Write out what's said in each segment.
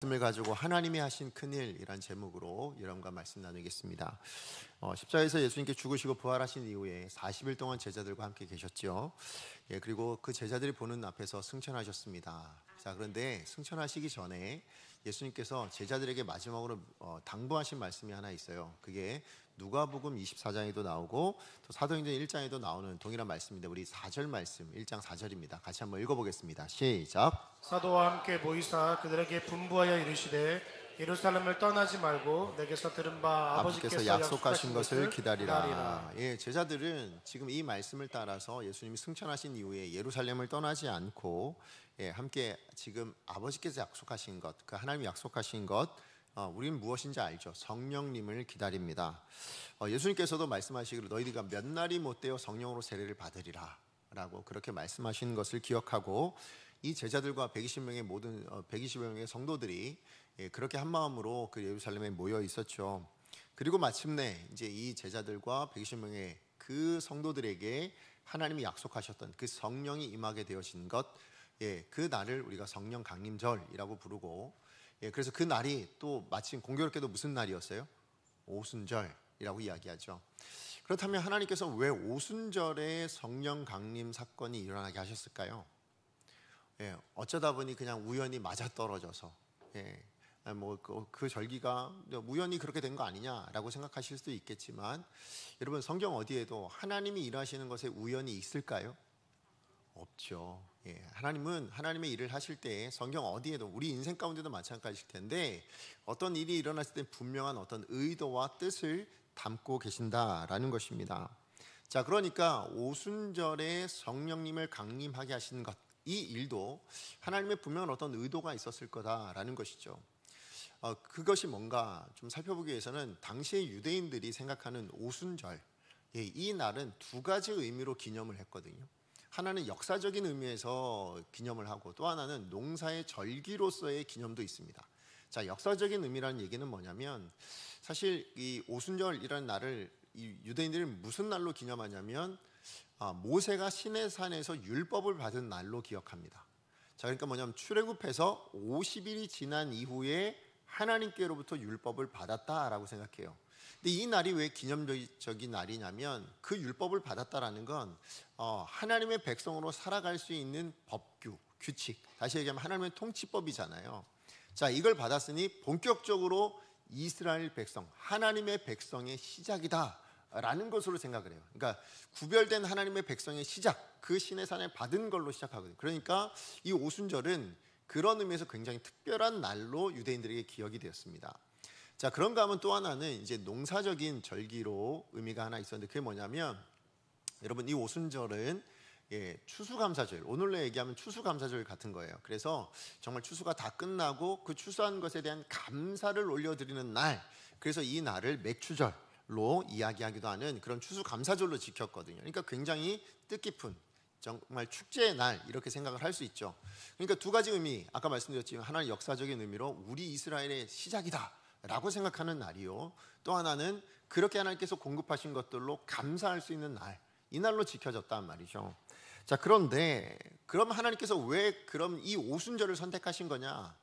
말씀을 가지고 하나님이 하신 큰일이란 제목으로 여러분과 말씀 나누겠습니다. 십자가에서 예수님께 죽으시고 부활하신 이후에 40일 동안 제자들과 함께 계셨죠. 그리고 그 제자들이 보는 앞에서 승천하셨습니다. 자, 그런데 승천하시기 전에 예수님께서 제자들에게 마지막으로 당부하신 말씀이 하나 있어요. 그게 누가복음 24장에도 나오고 또 사도행전 1장에도 나오는 동일한 말씀인데 우리 4절 말씀 1장 4절입니다. 같이 한번 읽어보겠습니다. 시작. 사도와 함께 모이사 그들에게 분부하여 이르시되 예루살렘을 떠나지 말고 내게서 들은 바 아버지께서 약속하신 것을 기다리라. 제자들은 지금 이 말씀을 따라서 예수님이 승천하신 이후에 예루살렘을 떠나지 않고 함께 지금 아버지께서 약속하신 것, 그 하나님이 약속하신 것, 우리는 무엇인지 알죠. 성령님을 기다립니다. 예수님께서도 말씀하시기를 너희가 몇 날이 못되어 성령으로 세례를 받으리라 라고 그렇게 말씀하신 것을 기억하고 이 제자들과 120명의 모든 120여 명의 성도들이 그렇게 한 마음으로 그 예루살렘에 모여 있었죠. 그리고 마침내 이제 이 제자들과 120명의 그 성도들에게 하나님이 약속하셨던 그 성령이 임하게 되어진 것, 그 날을 우리가 성령 강림절이라고 부르고, 그래서 그 날이 또 마침 공교롭게도 무슨 날이었어요? 오순절이라고 이야기하죠. 그렇다면 하나님께서 왜 오순절에 성령 강림 사건이 일어나게 하셨을까요? 어쩌다 보니 그냥 우연히 맞아떨어져서 그 절기가 우연히 그렇게 된 거 아니냐라고 생각하실 수도 있겠지만, 여러분 성경 어디에도 하나님이 일하시는 것에 우연이 있을까요? 없죠. 하나님은 하나님의 일을 하실 때 성경 어디에도 우리 인생 가운데도 마찬가지일 텐데 어떤 일이 일어났을 때 분명한 어떤 의도와 뜻을 담고 계신다라는 것입니다. 자, 그러니까 오순절에 성령님을 강림하게 하신 것, 이 일도 하나님의 분명한 어떤 의도가 있었을 거다라는 것이죠. 그것이 뭔가 좀 살펴보기 위해서는 당시의 유대인들이 생각하는 오순절, 이 날은 두 가지 의미로 기념을 했거든요. 하나는 역사적인 의미에서 기념을 하고 또 하나는 농사의 절기로서의 기념도 있습니다. 자, 역사적인 의미라는 얘기는 뭐냐면 사실 이 오순절이라는 날을 이 유대인들이 무슨 날로 기념하냐면 모세가 시내산에서 율법을 받은 날로 기억합니다. 자, 그러니까 뭐냐면 출애굽해서 50일이 지난 이후에 하나님께로부터 율법을 받았다라고 생각해요. 근데 이 날이 왜 기념적인 날이냐면 그 율법을 받았다라는 건 하나님의 백성으로 살아갈 수 있는 법규, 규칙, 다시 얘기하면 하나님의 통치법이잖아요. 자, 이걸 받았으니 본격적으로 이스라엘 백성, 하나님의 백성의 시작이다 라는 것으로 생각을 해요. 그러니까 구별된 하나님의 백성의 시작, 그 시내산에 받은 걸로 시작하거든요. 그러니까 이 오순절은 그런 의미에서 굉장히 특별한 날로 유대인들에게 기억이 되었습니다. 자, 그런가 하면 또 하나는 이제 농사적인 절기로 의미가 하나 있었는데 그게 뭐냐면 여러분 이 오순절은 추수감사절, 오늘로 얘기하면 추수감사절 같은 거예요. 그래서 정말 추수가 다 끝나고 그 추수한 것에 대한 감사를 올려드리는 날, 그래서 이 날을 맥추절로 이야기하기도 하는 그런 추수감사절로 지켰거든요. 그러니까 굉장히 뜻깊은 정말 축제의 날 이렇게 생각을 할 수 있죠. 그러니까 두 가지 의미, 아까 말씀드렸지만 하나는 역사적인 의미로 우리 이스라엘의 시작이다 라고 생각하는 날이요, 또 하나는 그렇게 하나님께서 공급하신 것들로 감사할 수 있는 날, 이 날로 지켜졌단 말이죠. 자, 그런데 그럼 하나님께서 왜 그럼 이 오순절을 선택하신 거냐?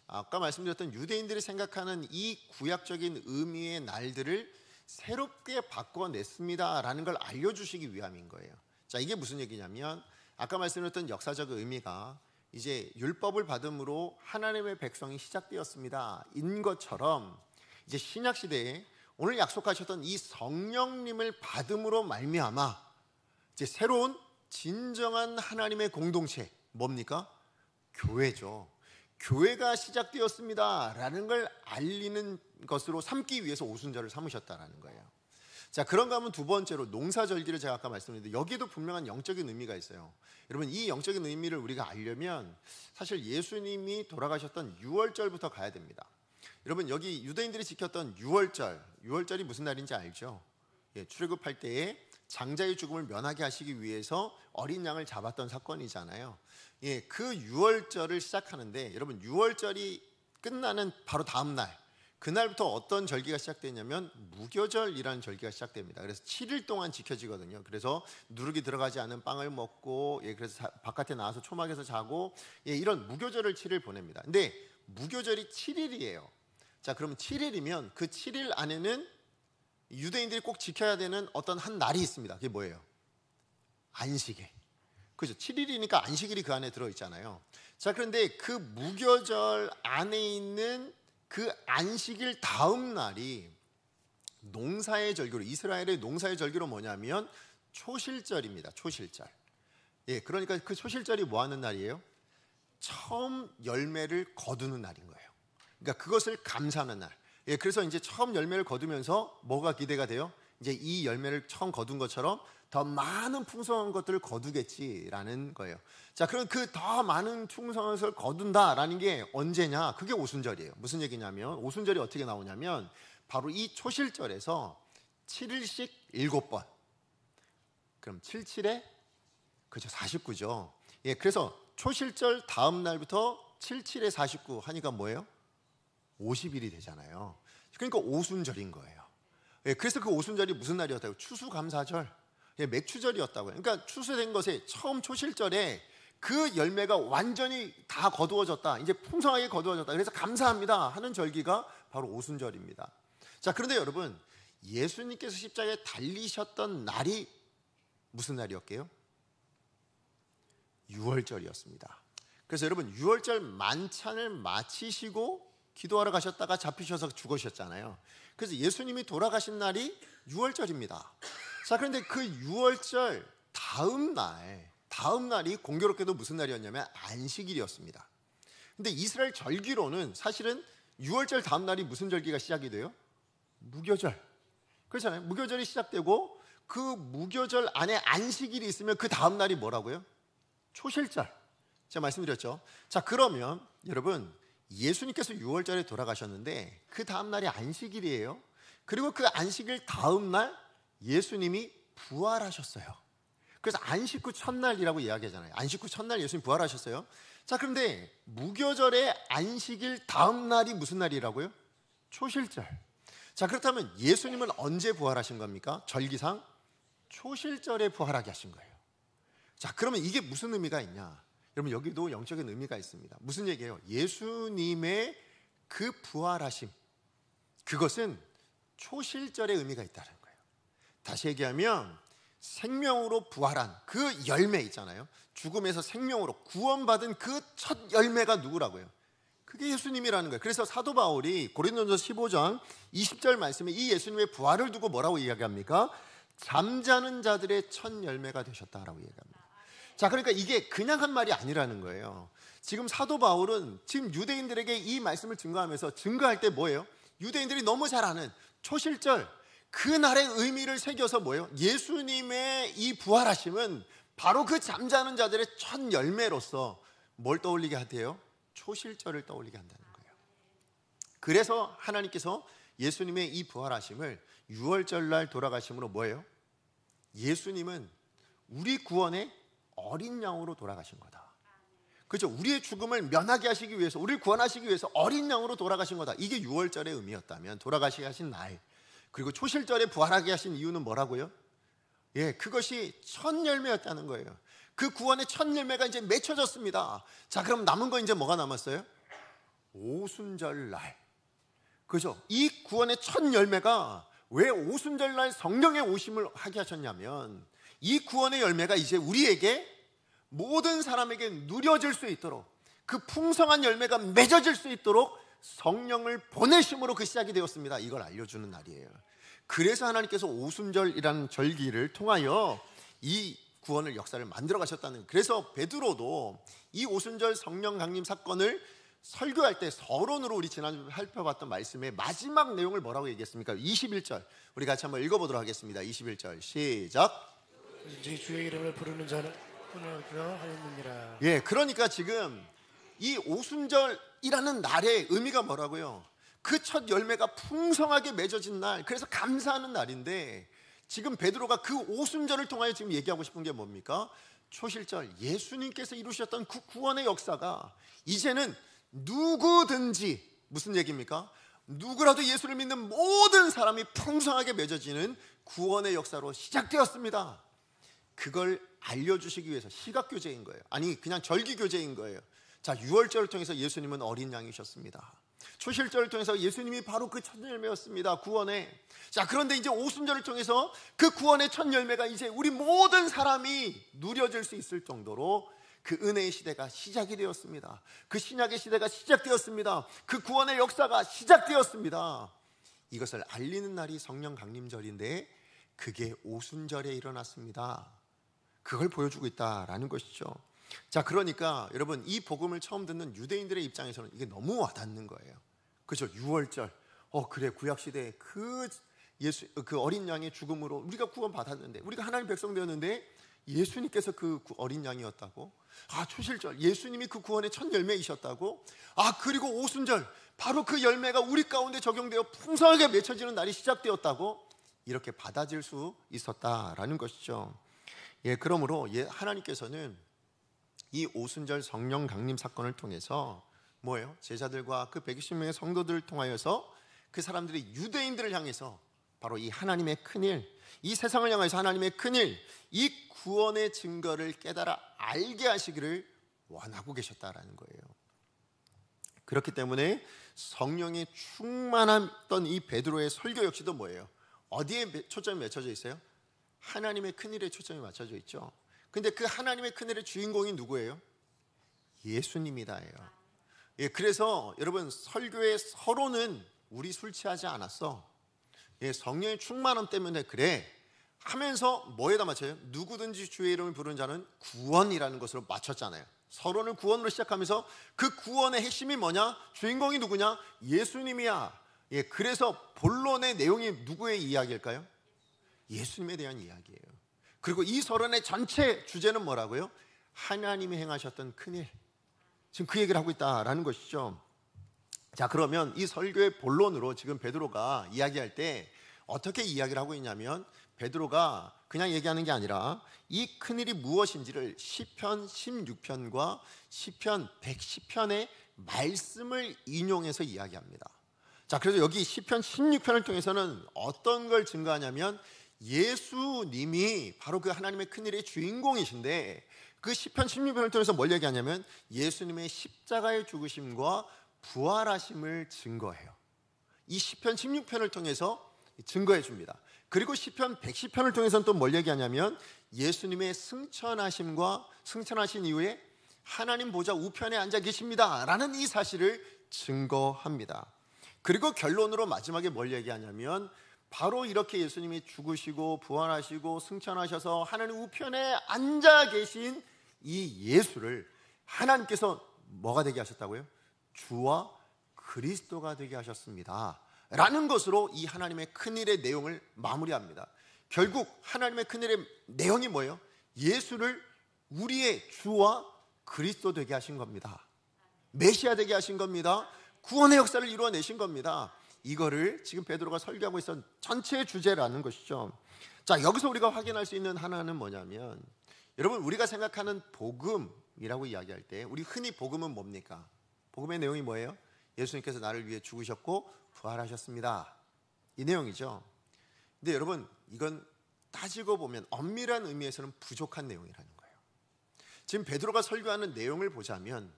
아까 말씀드렸던 유대인들이 생각하는 이 구약적인 의미의 날들을 새롭게 바꿔냈습니다 라는 걸 알려주시기 위함인 거예요. 자, 이게 무슨 얘기냐면 아까 말씀드렸던 역사적 의미가 이제 율법을 받음으로 하나님의 백성이 시작되었습니다 인 것처럼 이제 신약 시대에 오늘 약속하셨던 이 성령님을 받음으로 말미암아 이제 새로운 진정한 하나님의 공동체, 뭡니까? 교회죠. 교회가 시작되었습니다 라는 걸 알리는 것으로 삼기 위해서 오순절을 삼으셨다라는 거예요. 자, 그런가 하면 두 번째로 농사절기를 제가 아까 말씀드렸는데 여기에도 분명한 영적인 의미가 있어요. 여러분, 이 영적인 의미를 우리가 알려면 사실 예수님이 돌아가셨던 6월절부터 가야 됩니다. 여러분, 여기 유대인들이 지켰던 6월절이 무슨 날인지 알죠? 출애굽할 때에 장자의 죽음을 면하게 하시기 위해서 어린 양을 잡았던 사건이잖아요. 그 6월절을 시작하는데 여러분, 6월절이 끝나는 바로 다음 날, 그날부터 어떤 절기가 시작되냐면 무교절이라는 절기가 시작됩니다. 그래서 7일 동안 지켜지거든요. 그래서 누룩이 들어가지 않은 빵을 먹고, 그래서 바깥에 나와서 초막에서 자고, 이런 무교절을 7일 보냅니다. 근데 무교절이 7일이에요. 자, 그럼 7일이면 그 7일 안에는 유대인들이 꼭 지켜야 되는 어떤 한 날이 있습니다. 그게 뭐예요? 안식일. 그죠? 7일이니까 안식일이 그 안에 들어있잖아요. 자, 그런데 그 무교절 안에 있는 그 안식일 다음 날이 농사의 절기로, 이스라엘의 농사의 절기로 뭐냐면 초실절입니다. 초실절. 예, 그러니까 그 초실절이 뭐 하는 날이에요? 처음 열매를 거두는 날인 거예요. 그러니까 그것을 감사하는 날. 예, 그래서 이제 처음 열매를 거두면서 뭐가 기대가 돼요? 이제 이 열매를 처음 거둔 것처럼 더 많은 풍성한 것들을 거두겠지라는 거예요. 자, 그럼 그 더 많은 풍성한 것을 거둔다라는 게 언제냐? 그게 오순절이에요. 무슨 얘기냐면 오순절이 어떻게 나오냐면 바로 이 초실절에서 7일씩 7번. 그럼 77에 그죠, 49죠. 예, 그래서 초실절 다음 날부터 77에 49 하니까 뭐예요? 50일이 되잖아요. 그러니까 오순절인 거예요. 예, 그래서 그 오순절이 무슨 날이었다고? 추수감사절, 예, 맥추절이었다고요. 그러니까 추수된 것에 처음 초실절에 그 열매가 완전히 다 거두어졌다, 이제 풍성하게 거두어졌다, 그래서 감사합니다 하는 절기가 바로 오순절입니다. 자, 그런데 여러분, 예수님께서 십자가에 달리셨던 날이 무슨 날이었게요? 6월절이었습니다. 그래서 여러분, 6월절 만찬을 마치시고 기도하러 가셨다가 잡히셔서 죽으셨잖아요. 그래서 예수님이 돌아가신 날이 6월절입니다. 자, 그런데 그 6월절 다음 날이 공교롭게도 무슨 날이었냐면 안식일이었습니다. 근데 이스라엘 절기로는 사실은 6월절 다음 날이 무슨 절기가 시작이 돼요? 무교절. 그렇잖아요. 무교절이 시작되고 그 무교절 안에 안식일이 있으면 그 다음 날이 뭐라고요? 초실절. 제가 말씀드렸죠. 자, 그러면 여러분, 예수님께서 6월절에 돌아가셨는데 그 다음 날이 안식일이에요. 그리고 그 안식일 다음 날 예수님이 부활하셨어요. 그래서 안식 후 첫날이라고 이야기하잖아요. 안식 후 첫날 예수님 부활하셨어요. 자, 그런데 무교절의 안식일 다음 날이 무슨 날이라고요? 초실절. 자, 그렇다면 예수님은 언제 부활하신 겁니까? 절기상 초실절에 부활하게 하신 거예요. 자, 그러면 이게 무슨 의미가 있냐? 여러분, 여기도 영적인 의미가 있습니다. 무슨 얘기예요? 예수님의 그 부활하심, 그것은 초실절의 의미가 있다는 거예요. 다시 얘기하면 생명으로 부활한 그 열매 있잖아요. 죽음에서 생명으로 구원받은 그 첫 열매가 누구라고요? 그게 예수님이라는 거예요. 그래서 사도 바울이 고린도전서 15장 20절 말씀에 이 예수님의 부활을 두고 뭐라고 이야기합니까? 잠자는 자들의 첫 열매가 되셨다라고 얘기합니다. 자, 그러니까 이게 그냥 한 말이 아니라는 거예요. 지금 사도 바울은 지금 유대인들에게 이 말씀을 증거하면서 증거할 때 뭐예요? 유대인들이 너무 잘 아는 초실절, 그날의 의미를 새겨서 뭐예요? 예수님의 이 부활하심은 바로 그 잠자는 자들의 첫 열매로서 뭘 떠올리게 하대요? 초실절을 떠올리게 한다는 거예요. 그래서 하나님께서 예수님의 이 부활하심을 6월절 날 돌아가심으로 뭐예요? 예수님은 우리 구원의 어린 양으로 돌아가신 거다. 그렇죠? 우리의 죽음을 면하게 하시기 위해서, 우리를 구원하시기 위해서 어린 양으로 돌아가신 거다. 이게 6월절의 의미였다면, 돌아가시게 하신 날, 그리고 초실절에 부활하게 하신 이유는 뭐라고요? 예, 그것이 첫 열매였다는 거예요. 그 구원의 첫 열매가 이제 맺혀졌습니다. 자, 그럼 남은 거 이제 뭐가 남았어요? 오순절날. 그죠? 이 구원의 첫 열매가 왜 오순절날 성령의 오심을 하게 하셨냐면, 이 구원의 열매가 이제 우리에게, 모든 사람에게 누려질 수 있도록, 그 풍성한 열매가 맺어질 수 있도록 성령을 보내심으로 그 시작이 되었습니다. 이걸 알려주는 날이에요. 그래서 하나님께서 오순절이라는 절기를 통하여 이 구원을, 역사를 만들어 가셨다는 거예요. 그래서 베드로도 이 오순절 성령 강림 사건을 설교할 때 서론으로, 우리 지난주에 살펴봤던 말씀의 마지막 내용을 뭐라고 얘기했습니까? 21절 우리 같이 한번 읽어보도록 하겠습니다. 21절 시작. 이제 주의 이름을 부르는 자는 오늘 하였느니라. 예, 그러니까 지금 이 오순절이라는 날의 의미가 뭐라고요? 그 첫 열매가 풍성하게 맺어진 날, 그래서 감사하는 날인데, 지금 베드로가 그 오순절을 통하여 지금 얘기하고 싶은 게 뭡니까? 초실절, 예수님께서 이루셨던 그 구원의 역사가 이제는 누구든지, 무슨 얘기입니까? 누구라도 예수를 믿는 모든 사람이 풍성하게 맺어지는 구원의 역사로 시작되었습니다. 그걸 알려주시기 위해서 시각교제인 거예요. 아니, 그냥 절기교제인 거예요. 자, 유월절을 통해서 예수님은 어린 양이셨습니다. 초실절을 통해서 예수님이 바로 그 첫 열매였습니다. 구원의. 자, 그런데 이제 오순절을 통해서 그 구원의 첫 열매가 이제 우리 모든 사람이 누려질 수 있을 정도로 그 은혜의 시대가 시작이 되었습니다. 그 신약의 시대가 시작되었습니다. 그 구원의 역사가 시작되었습니다. 이것을 알리는 날이 성령 강림절인데 그게 오순절에 일어났습니다. 그걸 보여주고 있다라는 것이죠. 자, 그러니까 여러분, 이 복음을 처음 듣는 유대인들의 입장에서는 이게 너무 와닿는 거예요. 그렇죠? 유월절. 그래, 구약 시대에 그 어린 양의 죽음으로 우리가 구원 받았는데, 우리가 하나님 백성 되었는데 예수님께서 그 어린 양이었다고. 초실절, 예수님이 그 구원의 첫 열매이셨다고. 그리고 오순절, 바로 그 열매가 우리 가운데 적용되어 풍성하게 맺혀지는 날이 시작되었다고. 이렇게 받아들일 수 있었다라는 것이죠. 그러므로 하나님께서는 이 오순절 성령 강림 사건을 통해서 뭐예요? 제자들과 그 120명의 성도들을 통하여서 그 사람들이 유대인들을 향해서 바로 이 하나님의 큰일, 이 세상을 향해서 하나님의 큰일, 이 구원의 증거를 깨달아 알게 하시기를 원하고 계셨다라는 거예요. 그렇기 때문에 성령이 충만했던 이 베드로의 설교 역시도 뭐예요? 어디에 초점이 맞춰져 있어요? 하나님의 큰일에 초점이 맞춰져 있죠. 근데 그 하나님의 큰일의 주인공이 누구예요? 예수님이다예요. 그래서 여러분, 설교의 서로는 우리 술 취하지 않았어. 성령의 충만함 때문에 그래 하면서 뭐에다 맞춰요? 누구든지 주의 이름을 부르는 자는 구원이라는 것으로 맞췄잖아요. 서론을 구원으로 시작하면서 그 구원의 핵심이 뭐냐? 주인공이 누구냐? 예수님이야. 그래서 본론의 내용이 누구의 이야기일까요? 예수님에 대한 이야기예요. 그리고 이 서론의 전체 주제는 뭐라고요? 하나님이 행하셨던 큰일. 지금 그 얘기를 하고 있다라는 것이죠. 자, 그러면 이 설교의 본론으로 지금 베드로가 이야기할 때 어떻게 이야기를 하고 있냐면, 베드로가 그냥 얘기하는 게 아니라 이 큰일이 무엇인지를 시편 16편과 시편 110편의 말씀을 인용해서 이야기합니다. 자, 그래서 여기 시편 16편을 통해서는 어떤 걸 증거하냐면, 예수님이 바로 그 하나님의 큰일의 주인공이신데, 그 시편 16편을 통해서 뭘 얘기하냐면 예수님의 십자가의 죽으심과 부활하심을 증거해요. 이 시편 16편을 통해서 증거해 줍니다. 그리고 시편 110편을 통해서는 또 뭘 얘기하냐면 예수님의 승천하심과 승천하신 이후에 하나님 보좌 우편에 앉아 계십니다 라는 이 사실을 증거합니다. 그리고 결론으로 마지막에 뭘 얘기하냐면, 바로 이렇게 예수님이 죽으시고 부활하시고 승천하셔서 하나님 우편에 앉아 계신 이 예수를 하나님께서 뭐가 되게 하셨다고요? 주와 그리스도가 되게 하셨습니다 라는 것으로 이 하나님의 큰일의 내용을 마무리합니다. 결국 하나님의 큰일의 내용이 뭐예요? 예수를 우리의 주와 그리스도 되게 하신 겁니다. 메시아 되게 하신 겁니다. 구원의 역사를 이루어내신 겁니다. 이거를 지금 베드로가 설교하고 있던 전체의 주제라는 것이죠. 자, 여기서 우리가 확인할 수 있는 하나는 뭐냐면, 여러분, 우리가 생각하는 복음이라고 이야기할 때 우리 흔히 복음은 뭡니까? 복음의 내용이 뭐예요? 예수님께서 나를 위해 죽으셨고 부활하셨습니다, 이 내용이죠. 근데 여러분, 이건 따지고 보면 엄밀한 의미에서는 부족한 내용이라는 거예요. 지금 베드로가 설교하는 내용을 보자면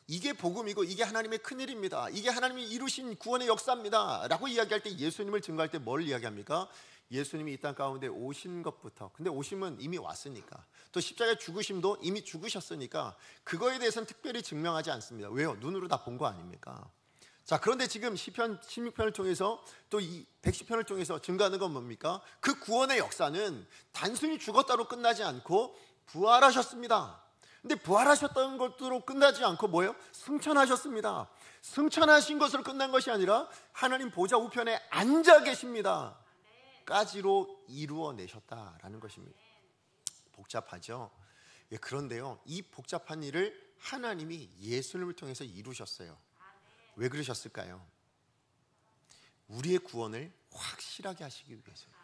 이게 복음이고 이게 하나님의 큰일입니다, 이게 하나님이 이루신 구원의 역사입니다 라고 이야기할 때, 예수님을 증거할 때 뭘 이야기합니까? 예수님이 이 땅 가운데 오신 것부터, 근데 오심은 이미 왔으니까, 또 십자가의 죽으심도 이미 죽으셨으니까 그거에 대해서는 특별히 증명하지 않습니다. 왜요? 눈으로 다 본 거 아닙니까? 자, 그런데 지금 시편 16편을 통해서 또 이 110편을 통해서 증거하는 건 뭡니까? 그 구원의 역사는 단순히 죽었다로 끝나지 않고 부활하셨습니다. 근데 부활하셨다는 것으로 끝나지 않고 뭐예요? 승천하셨습니다. 승천하신 것으로 끝난 것이 아니라 하나님 보좌 우편에 앉아 계십니다 까지로 이루어내셨다라는 것입니다. 복잡하죠? 그런데요, 이 복잡한 일을 하나님이 예수님을 통해서 이루셨어요. 왜 그러셨을까요? 우리의 구원을 확실하게 하시기 위해서요.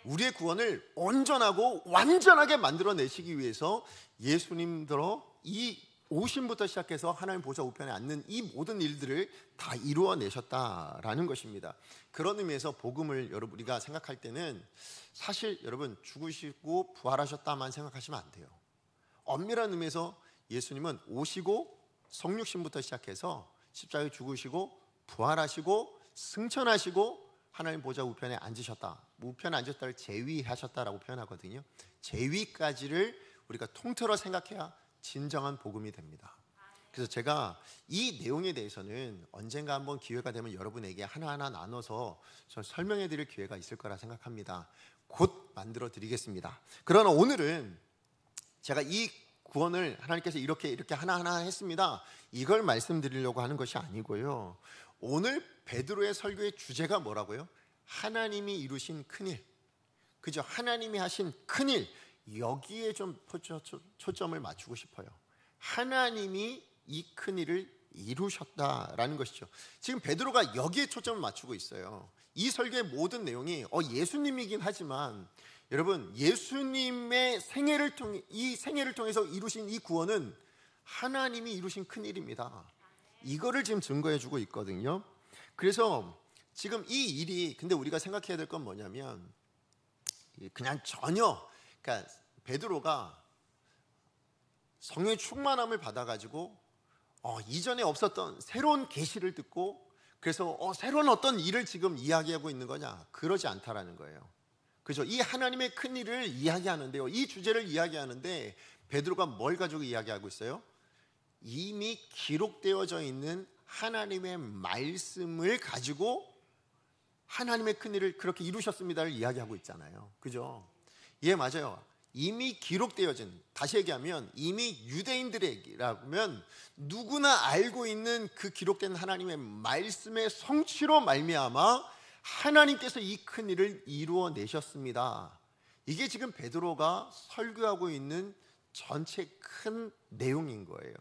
우리의 구원을 온전하고 완전하게 만들어내시기 위해서 예수님들로 이 오심부터 시작해서 하나님 보좌 우편에 앉는 이 모든 일들을 다 이루어내셨다라는 것입니다. 그런 의미에서 복음을 여러분 우리가 생각할 때는 사실 여러분 죽으시고 부활하셨다만 생각하시면 안 돼요. 엄밀한 의미에서 예수님은 오시고 성육신부터 시작해서 십자가에 죽으시고 부활하시고 승천하시고 하나님 보좌 우편에 앉으셨다. 우편에 앉았다를 재위하셨다라고 표현하거든요. 재위까지를 우리가 통틀어 생각해야 진정한 복음이 됩니다. 그래서 제가 이 내용에 대해서는 언젠가 한번 기회가 되면 여러분에게 하나하나 나눠서 설명해 드릴 기회가 있을 거라 생각합니다. 곧 만들어 드리겠습니다. 그러나 오늘은 제가 이 구원을 하나님께서 이렇게 하나하나 했습니다, 이걸 말씀드리려고 하는 것이 아니고요. 오늘 베드로의 설교의 주제가 뭐라고요? 하나님이 이루신 큰일, 그죠? 하나님이 하신 큰일, 여기에 좀 초점을 맞추고 싶어요. 하나님이 이 큰일을 이루셨다라는 것이죠. 지금 베드로가 여기에 초점을 맞추고 있어요. 이 설교의 모든 내용이 예수님이긴 하지만 여러분, 예수님의 이 생애를 통해서 이루신 이 구원은 하나님이 이루신 큰일입니다. 이거를 지금 증거해 주고 있거든요. 그래서 지금 이 일이, 근데 우리가 생각해야 될 건 뭐냐면 그냥 전혀, 그러니까 베드로가 성령의 충만함을 받아가지고 이전에 없었던 새로운 계시를 듣고 그래서 새로운 어떤 일을 지금 이야기하고 있는 거냐, 그러지 않다라는 거예요. 그죠? 이 하나님의 큰 일을 이야기하는데요, 이 주제를 이야기하는데 베드로가 뭘 가지고 이야기하고 있어요? 이미 기록되어져 있는 하나님의 말씀을 가지고 하나님의 큰 일을 그렇게 이루셨습니다를 이야기하고 있잖아요. 그죠? 예, 맞아요. 이미 기록되어진, 다시 얘기하면 이미 유대인들에게라면 누구나 알고 있는 그 기록된 하나님의 말씀의 성취로 말미암아 하나님께서 이 큰 일을 이루어내셨습니다. 이게 지금 베드로가 설교하고 있는 전체 큰 내용인 거예요.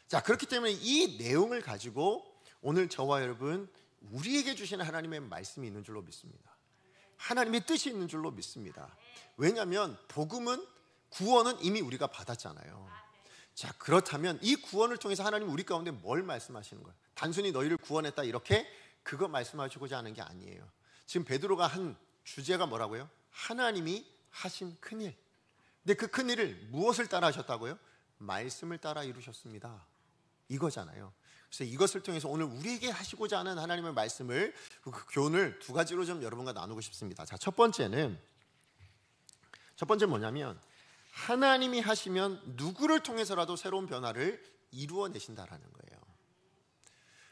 자, 그렇기 때문에 이 내용을 가지고 오늘 저와 여러분, 우리에게 주시는 하나님의 말씀이 있는 줄로 믿습니다. 하나님의 뜻이 있는 줄로 믿습니다. 왜냐하면 복음은, 구원은 이미 우리가 받았잖아요. 자, 그렇다면 이 구원을 통해서 하나님 우리 가운데 뭘 말씀하시는 거예요? 단순히 너희를 구원했다 이렇게 그거 말씀하시고자 하는 게 아니에요. 지금 베드로가 한 주제가 뭐라고요? 하나님이 하신 큰일. 근데 그 큰일을 무엇을 따라 하셨다고요? 말씀을 따라 이루셨습니다, 이거잖아요. 그래서 이것을 통해서 오늘 우리에게 하시고자 하는 하나님의 말씀을, 그 교훈을 두 가지로 좀 여러분과 나누고 싶습니다. 자, 첫 번째는 뭐냐면 하나님이 하시면 누구를 통해서라도 새로운 변화를 이루어내신다라는 거예요.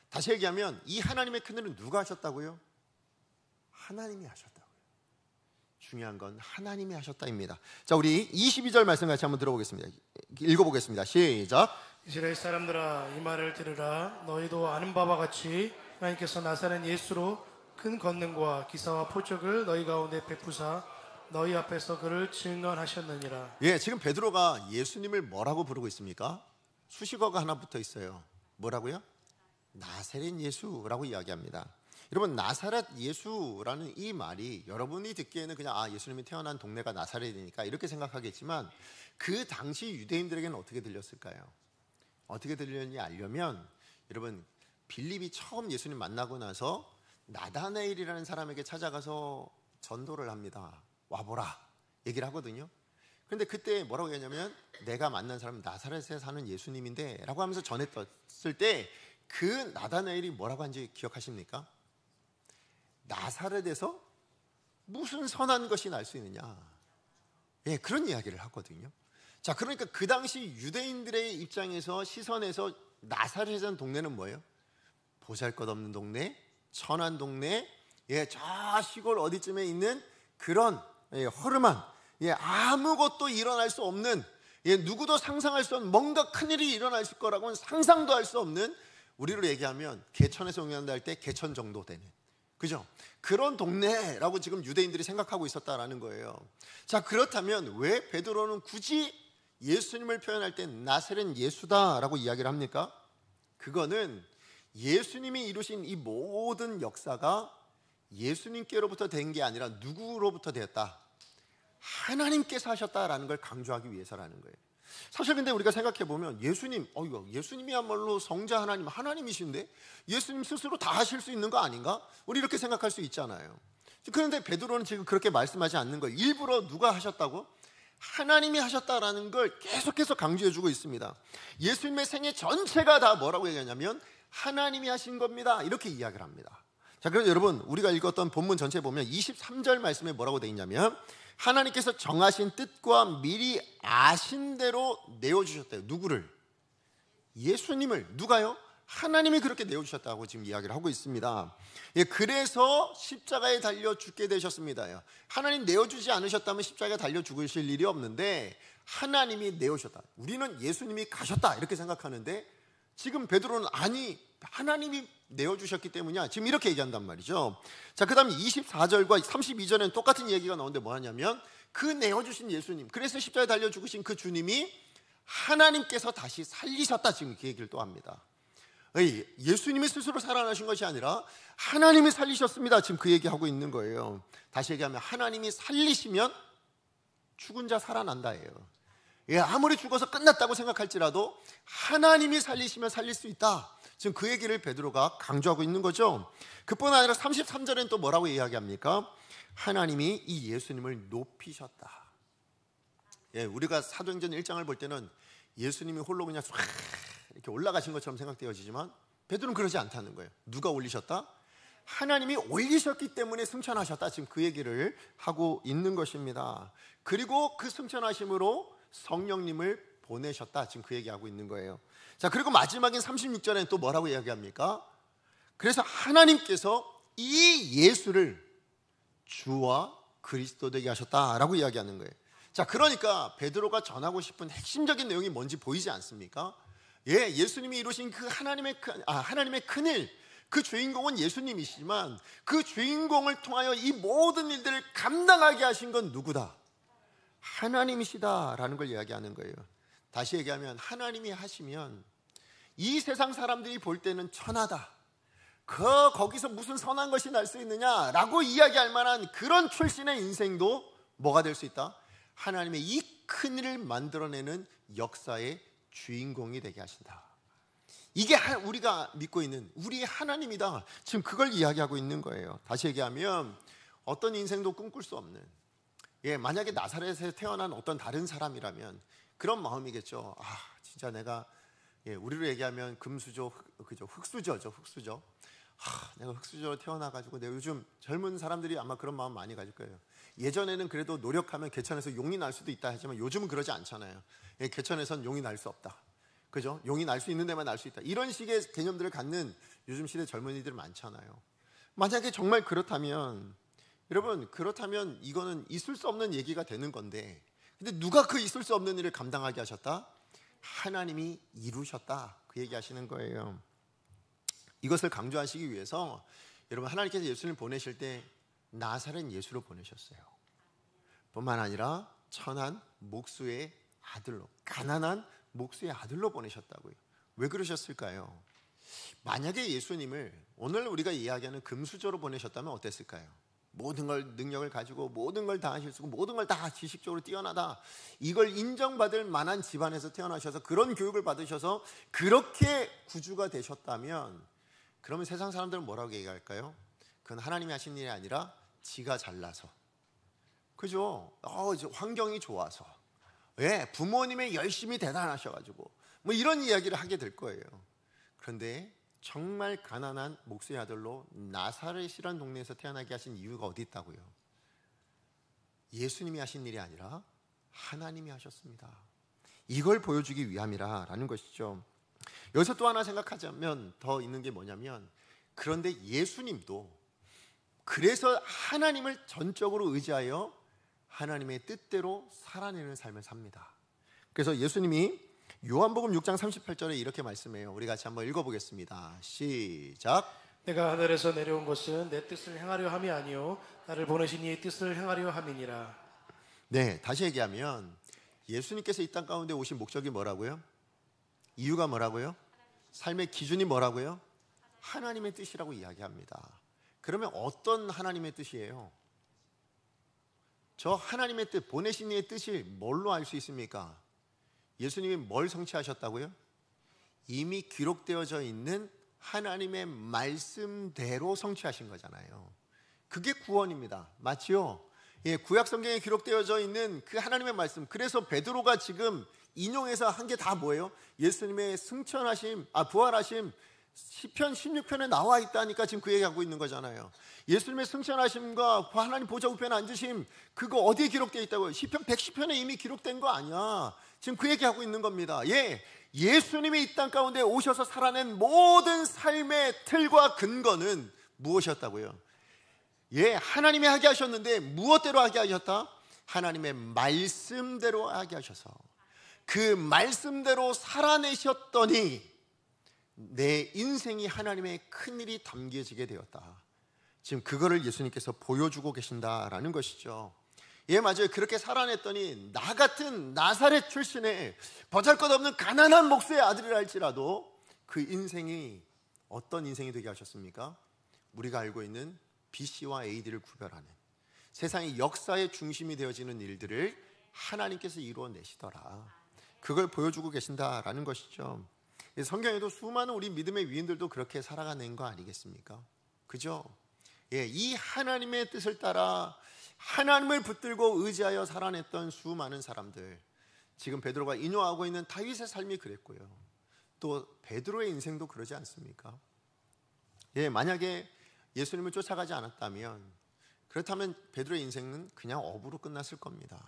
다시 얘기하면 이 하나님의 큰일은 누가 하셨다고요? 하나님이 하셨다고요. 중요한 건 하나님이 하셨다입니다. 자, 우리 22절 말씀 같이 한번 들어보겠습니다. 읽어보겠습니다. 시작. 이스라엘 사람들아, 이 말을 들으라. 너희도 아는 바와 같이 하나님께서 나사렛 예수로 큰 권능과 기사와 표적을 너희 가운데 베푸사 너희 앞에서 그를 증언하셨느니라. 예, 지금 베드로가 예수님을 뭐라고 부르고 있습니까? 수식어가 하나 붙어 있어요. 뭐라고요? 나사렛 예수라고 이야기합니다. 여러분, 나사렛 예수라는 이 말이 여러분이 듣기에는 그냥 예수님이 태어난 동네가 나사렛이니까 이렇게 생각하겠지만 그 당시 유대인들에게는 어떻게 들렸을까요? 어떻게 들렸는지 알려면 여러분, 빌립이 처음 예수님 만나고 나서 나다나엘이라는 사람에게 찾아가서 전도를 합니다. 와보라 얘기를 하거든요. 그런데 그때 뭐라고 했냐면 내가 만난 사람은 나사렛에 사는 예수님인데 라고 하면서 전했을 때 그 나다나엘이 뭐라고 한지 기억하십니까? 나사렛에서 무슨 선한 것이 날 수 있느냐, 예, 그런 이야기를 하거든요. 자, 그러니까 그 당시 유대인들의 입장에서, 시선에서 나사렛이라는 동네는 뭐예요? 보잘것없는 동네, 천한 동네, 예, 저 시골 어디쯤에 있는 그런 허름한, 아무것도 일어날 수 없는, 누구도 상상할 수 없는, 뭔가 큰일이 일어날 거라고는 상상도 할 수 없는, 우리로 얘기하면 개천에서 용인한다 할 때 개천 정도 되는, 그죠? 그런 동네라고 지금 유대인들이 생각하고 있었다라는 거예요. 자, 그렇다면 왜 베드로는 굳이 예수님을 표현할 때 나사렛 예수다라고 이야기를 합니까? 그거는 예수님이 이루신 이 모든 역사가 예수님께로부터 된 게 아니라 누구로부터 되었다? 하나님께서 하셨다라는 걸 강조하기 위해서라는 거예요. 사실 근데 우리가 생각해보면 예수님이야말로 성자 하나님, 하나님이신데 예수님 스스로 다 하실 수 있는 거 아닌가? 우리 이렇게 생각할 수 있잖아요. 그런데 베드로는 지금 그렇게 말씀하지 않는 거예요. 일부러 누가 하셨다고? 하나님이 하셨다라는 걸 계속해서 강조해주고 있습니다. 예수님의 생애 전체가 다 뭐라고 얘기하냐면 하나님이 하신 겁니다, 이렇게 이야기를 합니다. 자, 그래서 여러분, 우리가 읽었던 본문 전체에 보면 23절 말씀에 뭐라고 되어 있냐면 하나님께서 정하신 뜻과 미리 아신 대로 내어주셨대요. 누구를? 예수님을. 누가요? 하나님이 그렇게 내어주셨다고 지금 이야기를 하고 있습니다. 예, 그래서 십자가에 달려 죽게 되셨습니다. 하나님 내어주지 않으셨다면 십자가에 달려 죽으실 일이 없는데 하나님이 내어주셨다. 우리는 예수님이 가셨다 이렇게 생각하는데 지금 베드로는 아니, 하나님이 내어주셨기 때문이야, 지금 이렇게 얘기한단 말이죠. 자, 그 다음 24절과 32절에는 똑같은 얘기가 나오는데 뭐하냐면 그 내어주신 예수님, 그래서 십자가에 달려 죽으신 그 주님이 하나님께서 다시 살리셨다, 지금 그 얘기를 또 합니다. 예수님이 스스로 살아나신 것이 아니라 하나님이 살리셨습니다, 지금 그 얘기하고 있는 거예요. 다시 얘기하면 하나님이 살리시면 죽은 자 살아난다예요. 예, 아무리 죽어서 끝났다고 생각할지라도 하나님이 살리시면 살릴 수 있다, 지금 그 얘기를 베드로가 강조하고 있는 거죠. 그뿐 아니라 33절에는 또 뭐라고 이야기합니까? 하나님이 이 예수님을 높이셨다. 예, 우리가 사도행전 1장을 볼 때는 예수님이 홀로 그냥 쫙 이렇게 올라가신 것처럼 생각되어지지만 베드로는 그러지 않다는 거예요. 누가 올리셨다? 하나님이 올리셨기 때문에 승천하셨다, 지금 그 얘기를 하고 있는 것입니다. 그리고 그 승천하심으로 성령님을 보내셨다, 지금 그 얘기하고 있는 거예요. 자, 그리고 마지막인 36절에는 또 뭐라고 이야기합니까? 그래서 하나님께서 이 예수를 주와 그리스도 되게 하셨다라고 이야기하는 거예요. 자, 그러니까 베드로가 전하고 싶은 핵심적인 내용이 뭔지 보이지 않습니까? 예, 예수님이 이루신 그 하나님의 큰일, 그 주인공은 예수님이시지만 그 주인공을 통하여 이 모든 일들을 감당하게 하신 건 누구다? 하나님이시다라는 걸 이야기하는 거예요. 다시 얘기하면 하나님이 하시면 이 세상 사람들이 볼 때는 천하다, 거기서 무슨 선한 것이 날 수 있느냐라고 이야기할 만한 그런 출신의 인생도 뭐가 될 수 있다? 하나님의 이 큰일을 만들어내는 역사의 주인공이 되게 하신다. 이게 우리가 믿고 있는 우리의 하나님이다, 지금 그걸 이야기하고 있는 거예요. 다시 얘기하면 어떤 인생도 꿈꿀 수 없는, 예, 만약에 나사렛에 태어난 어떤 다른 사람이라면 그런 마음이겠죠. 아, 진짜 내가, 예, 우리로 얘기하면 금수저, 그죠, 흙수저죠, 흙수저. 내가 흙수저로 태어나가지고, 내가 요즘 젊은 사람들이 아마 그런 마음 많이 가질 거예요. 예전에는 그래도 노력하면 개천에서 용이 날 수도 있다 하지만 요즘은 그러지 않잖아요. 예, 개천에선 용이 날 수 없다, 그죠? 용이 날 수 있는 데만 날 수 있다, 이런 식의 개념들을 갖는 요즘 시대 젊은이들 많잖아요. 만약에 정말 그렇다면, 여러분, 그렇다면 이거는 있을 수 없는 얘기가 되는 건데, 근데 누가 그 있을 수 없는 일을 감당하게 하셨다? 하나님이 이루셨다, 그 얘기 하시는 거예요. 이것을 강조하시기 위해서 여러분, 하나님께서 예수님을 보내실 때 나사렛 예수로 보내셨어요. 뿐만 아니라 천한 목수의 아들로, 가난한 목수의 아들로 보내셨다고요. 왜 그러셨을까요? 만약에 예수님을 오늘 우리가 이야기하는 금수저로 보내셨다면 어땠을까요? 모든 걸, 능력을 가지고 모든 걸 다 하실 수 있고 모든 걸 다 지식적으로 뛰어나다, 이걸 인정받을 만한 집안에서 태어나셔서 그런 교육을 받으셔서 그렇게 구주가 되셨다면, 그러면 세상 사람들은 뭐라고 얘기할까요? 그건 하나님이 하신 일이 아니라 지가 잘나서, 그죠? 환경이 좋아서, 예, 부모님의 열심히 대단하셔가지고 뭐 이런 이야기를 하게 될 거예요. 그런데 정말 가난한 목수의 아들로 나사렛이라는 동네에서 태어나게 하신 이유가 어디 있다고요? 예수님이 하신 일이 아니라 하나님이 하셨습니다. 이걸 보여주기 위함이라는 것이죠. 여기서 또 하나 생각하자면 더 있는 게 뭐냐면, 그런데 예수님도 그래서 하나님을 전적으로 의지하여 하나님의 뜻대로 살아내는 삶을 삽니다. 그래서 예수님이 요한복음 6장 38절에 이렇게 말씀해요. 우리 같이 한번 읽어보겠습니다. 시작. 내가 하늘에서 내려온 것은 내 뜻을 행하려 함이 아니요 나를 보내신 이의 뜻을 행하려 함이니라. 네, 다시 얘기하면 예수님께서 이 땅 가운데 오신 목적이 뭐라고요? 이유가 뭐라고요? 삶의 기준이 뭐라고요? 하나님의 뜻이라고 이야기합니다. 그러면 어떤 하나님의 뜻이에요? 저 하나님의 뜻, 보내신 이의 뜻을 뭘로 알 수 있습니까? 예수님이 뭘 성취하셨다고요? 이미 기록되어져 있는 하나님의 말씀대로 성취하신 거잖아요. 그게 구원입니다. 맞지요? 예, 구약 성경에 기록되어져 있는 그 하나님의 말씀. 그래서 베드로가 지금 인용해서 한 게 다 뭐예요? 예수님의 승천하심, 부활하심, 시편 16편에 나와 있다니까 지금 그 얘기하고 있는 거잖아요. 예수님의 승천하심과 하나님 보좌 우편에 앉으심, 그거 어디에 기록되어 있다고요? 시편 110편에 이미 기록된 거 아니야. 지금 그 얘기하고 있는 겁니다. 예수님이 이 땅 가운데 오셔서 살아낸 모든 삶의 틀과 근거는 무엇이었다고요? 하나님이 하게 하셨는데 무엇대로 하게 하셨다? 하나님의 말씀대로 하게 하셔서 그 말씀대로 살아내셨더니 내 인생이 하나님의 큰일이 담겨지게 되었다. 지금 그거를 예수님께서 보여주고 계신다라는 것이죠. 맞아요. 그렇게 살아냈더니 나 같은 나사렛 출신의 보잘것없는 가난한 목수의 아들이라 할지라도 그 인생이 어떤 인생이 되게 하셨습니까? 우리가 알고 있는 BC와 AD를 구별하는 세상의 역사의 중심이 되어지는 일들을 하나님께서 이루어내시더라. 그걸 보여주고 계신다라는 것이죠. 성경에도 수많은 우리 믿음의 위인들도 그렇게 살아가는 거 아니겠습니까? 그죠? 이 하나님의 뜻을 따라 하나님을 붙들고 의지하여 살아냈던 수많은 사람들, 지금 베드로가 인용하고 있는 다윗의 삶이 그랬고요. 또 베드로의 인생도 그러지 않습니까? 만약에 예수님을 쫓아가지 않았다면, 그렇다면 베드로의 인생은 그냥 업으로 끝났을 겁니다.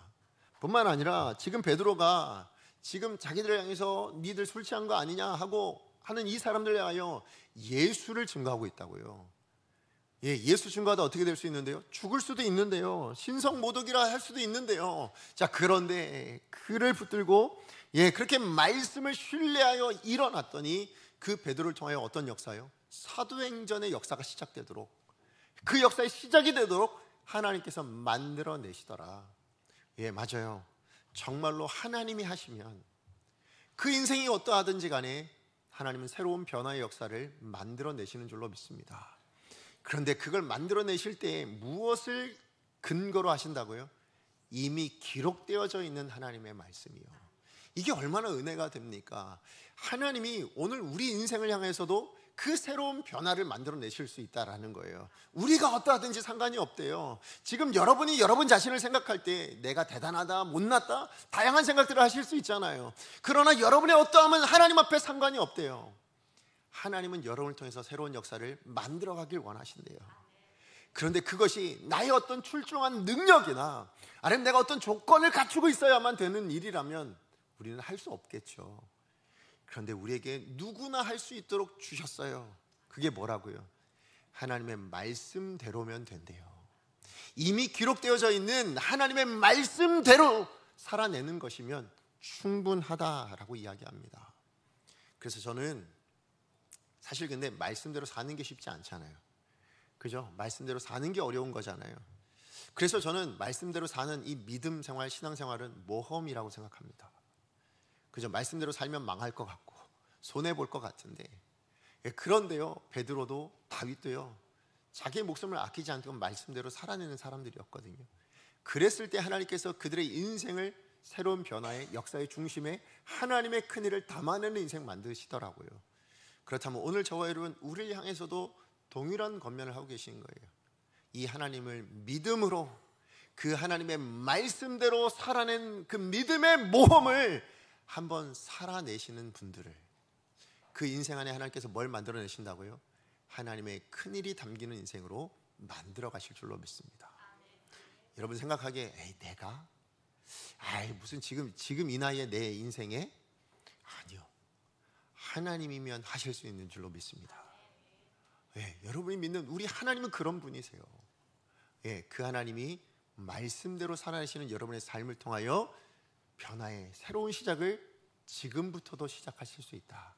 뿐만 아니라 지금 베드로가 지금 자기들을 향해서 니들 술 취한 거 아니냐 하고 하는 이 사람들에 하여 예수를 증거하고 있다고요. 예수 증거하다 어떻게 될 수 있는데요? 죽을 수도 있는데요. 신성모독이라 할 수도 있는데요. 자, 그런데 그를 붙들고 그렇게 말씀을 신뢰하여 일어났더니 그 베드로를 통하여 어떤 역사요? 사도행전의 역사가 시작되도록, 그 역사의 시작이 되도록 하나님께서 만들어내시더라. 맞아요. 정말로 하나님이 하시면 그 인생이 어떠하든지 간에 하나님은 새로운 변화의 역사를 만들어내시는 줄로 믿습니다. 그런데 그걸 만들어내실 때 무엇을 근거로 하신다고요? 이미 기록되어져 있는 하나님의 말씀이요. 이게 얼마나 은혜가 됩니까? 하나님이 오늘 우리 인생을 향해서도 그 새로운 변화를 만들어내실 수 있다라는 거예요. 우리가 어떠하든지 상관이 없대요. 지금 여러분이 여러분 자신을 생각할 때 내가 대단하다, 못났다, 다양한 생각들을 하실 수 있잖아요. 그러나 여러분의 어떠함은 하나님 앞에 상관이 없대요. 하나님은 여러분을 통해서 새로운 역사를 만들어가길 원하신대요. 그런데 그것이 나의 어떤 출중한 능력이나 아니면 내가 어떤 조건을 갖추고 있어야만 되는 일이라면 우리는 할 수 없겠죠. 그런데 우리에게 누구나 할 수 있도록 주셨어요. 그게 뭐라고요? 하나님의 말씀대로면 된대요. 이미 기록되어져 있는 하나님의 말씀대로 살아내는 것이면 충분하다라고 이야기합니다. 그래서 저는 사실 근데 말씀대로 사는 게 쉽지 않잖아요. 그죠? 말씀대로 사는 게 어려운 거잖아요. 그래서 저는 말씀대로 사는 이 믿음 생활, 신앙 생활은 모험이라고 생각합니다. 그죠? 말씀대로 살면 망할 것 같고 손해볼 것 같은데, 그런데요, 베드로도 다윗도요, 자기의 목숨을 아끼지 않고 말씀대로 살아내는 사람들이었거든요. 그랬을 때 하나님께서 그들의 인생을 새로운 변화의 역사의 중심에 하나님의 큰일을 담아내는 인생 만드시더라고요. 그렇다면 오늘 저와 여러분, 우리를 향해서도 동일한 권면을 하고 계신 거예요. 이 하나님을 믿음으로, 그 하나님의 말씀대로 살아낸 그 믿음의 모험을 한번 살아내시는 분들을, 그 인생 안에 하나님께서 뭘 만들어내신다고요? 하나님의 큰일이 담기는 인생으로 만들어 가실 줄로 믿습니다. 여러분 생각하기에 내가? 무슨 지금 이 나이에 내 인생에? 아니요. 하나님이면 하실 수 있는 줄로 믿습니다. 여러분이 믿는 우리 하나님은 그런 분이세요. 그 하나님이 말씀대로 살아내시는 여러분의 삶을 통하여 변화의 새로운 시작을 지금부터도 시작하실 수 있다.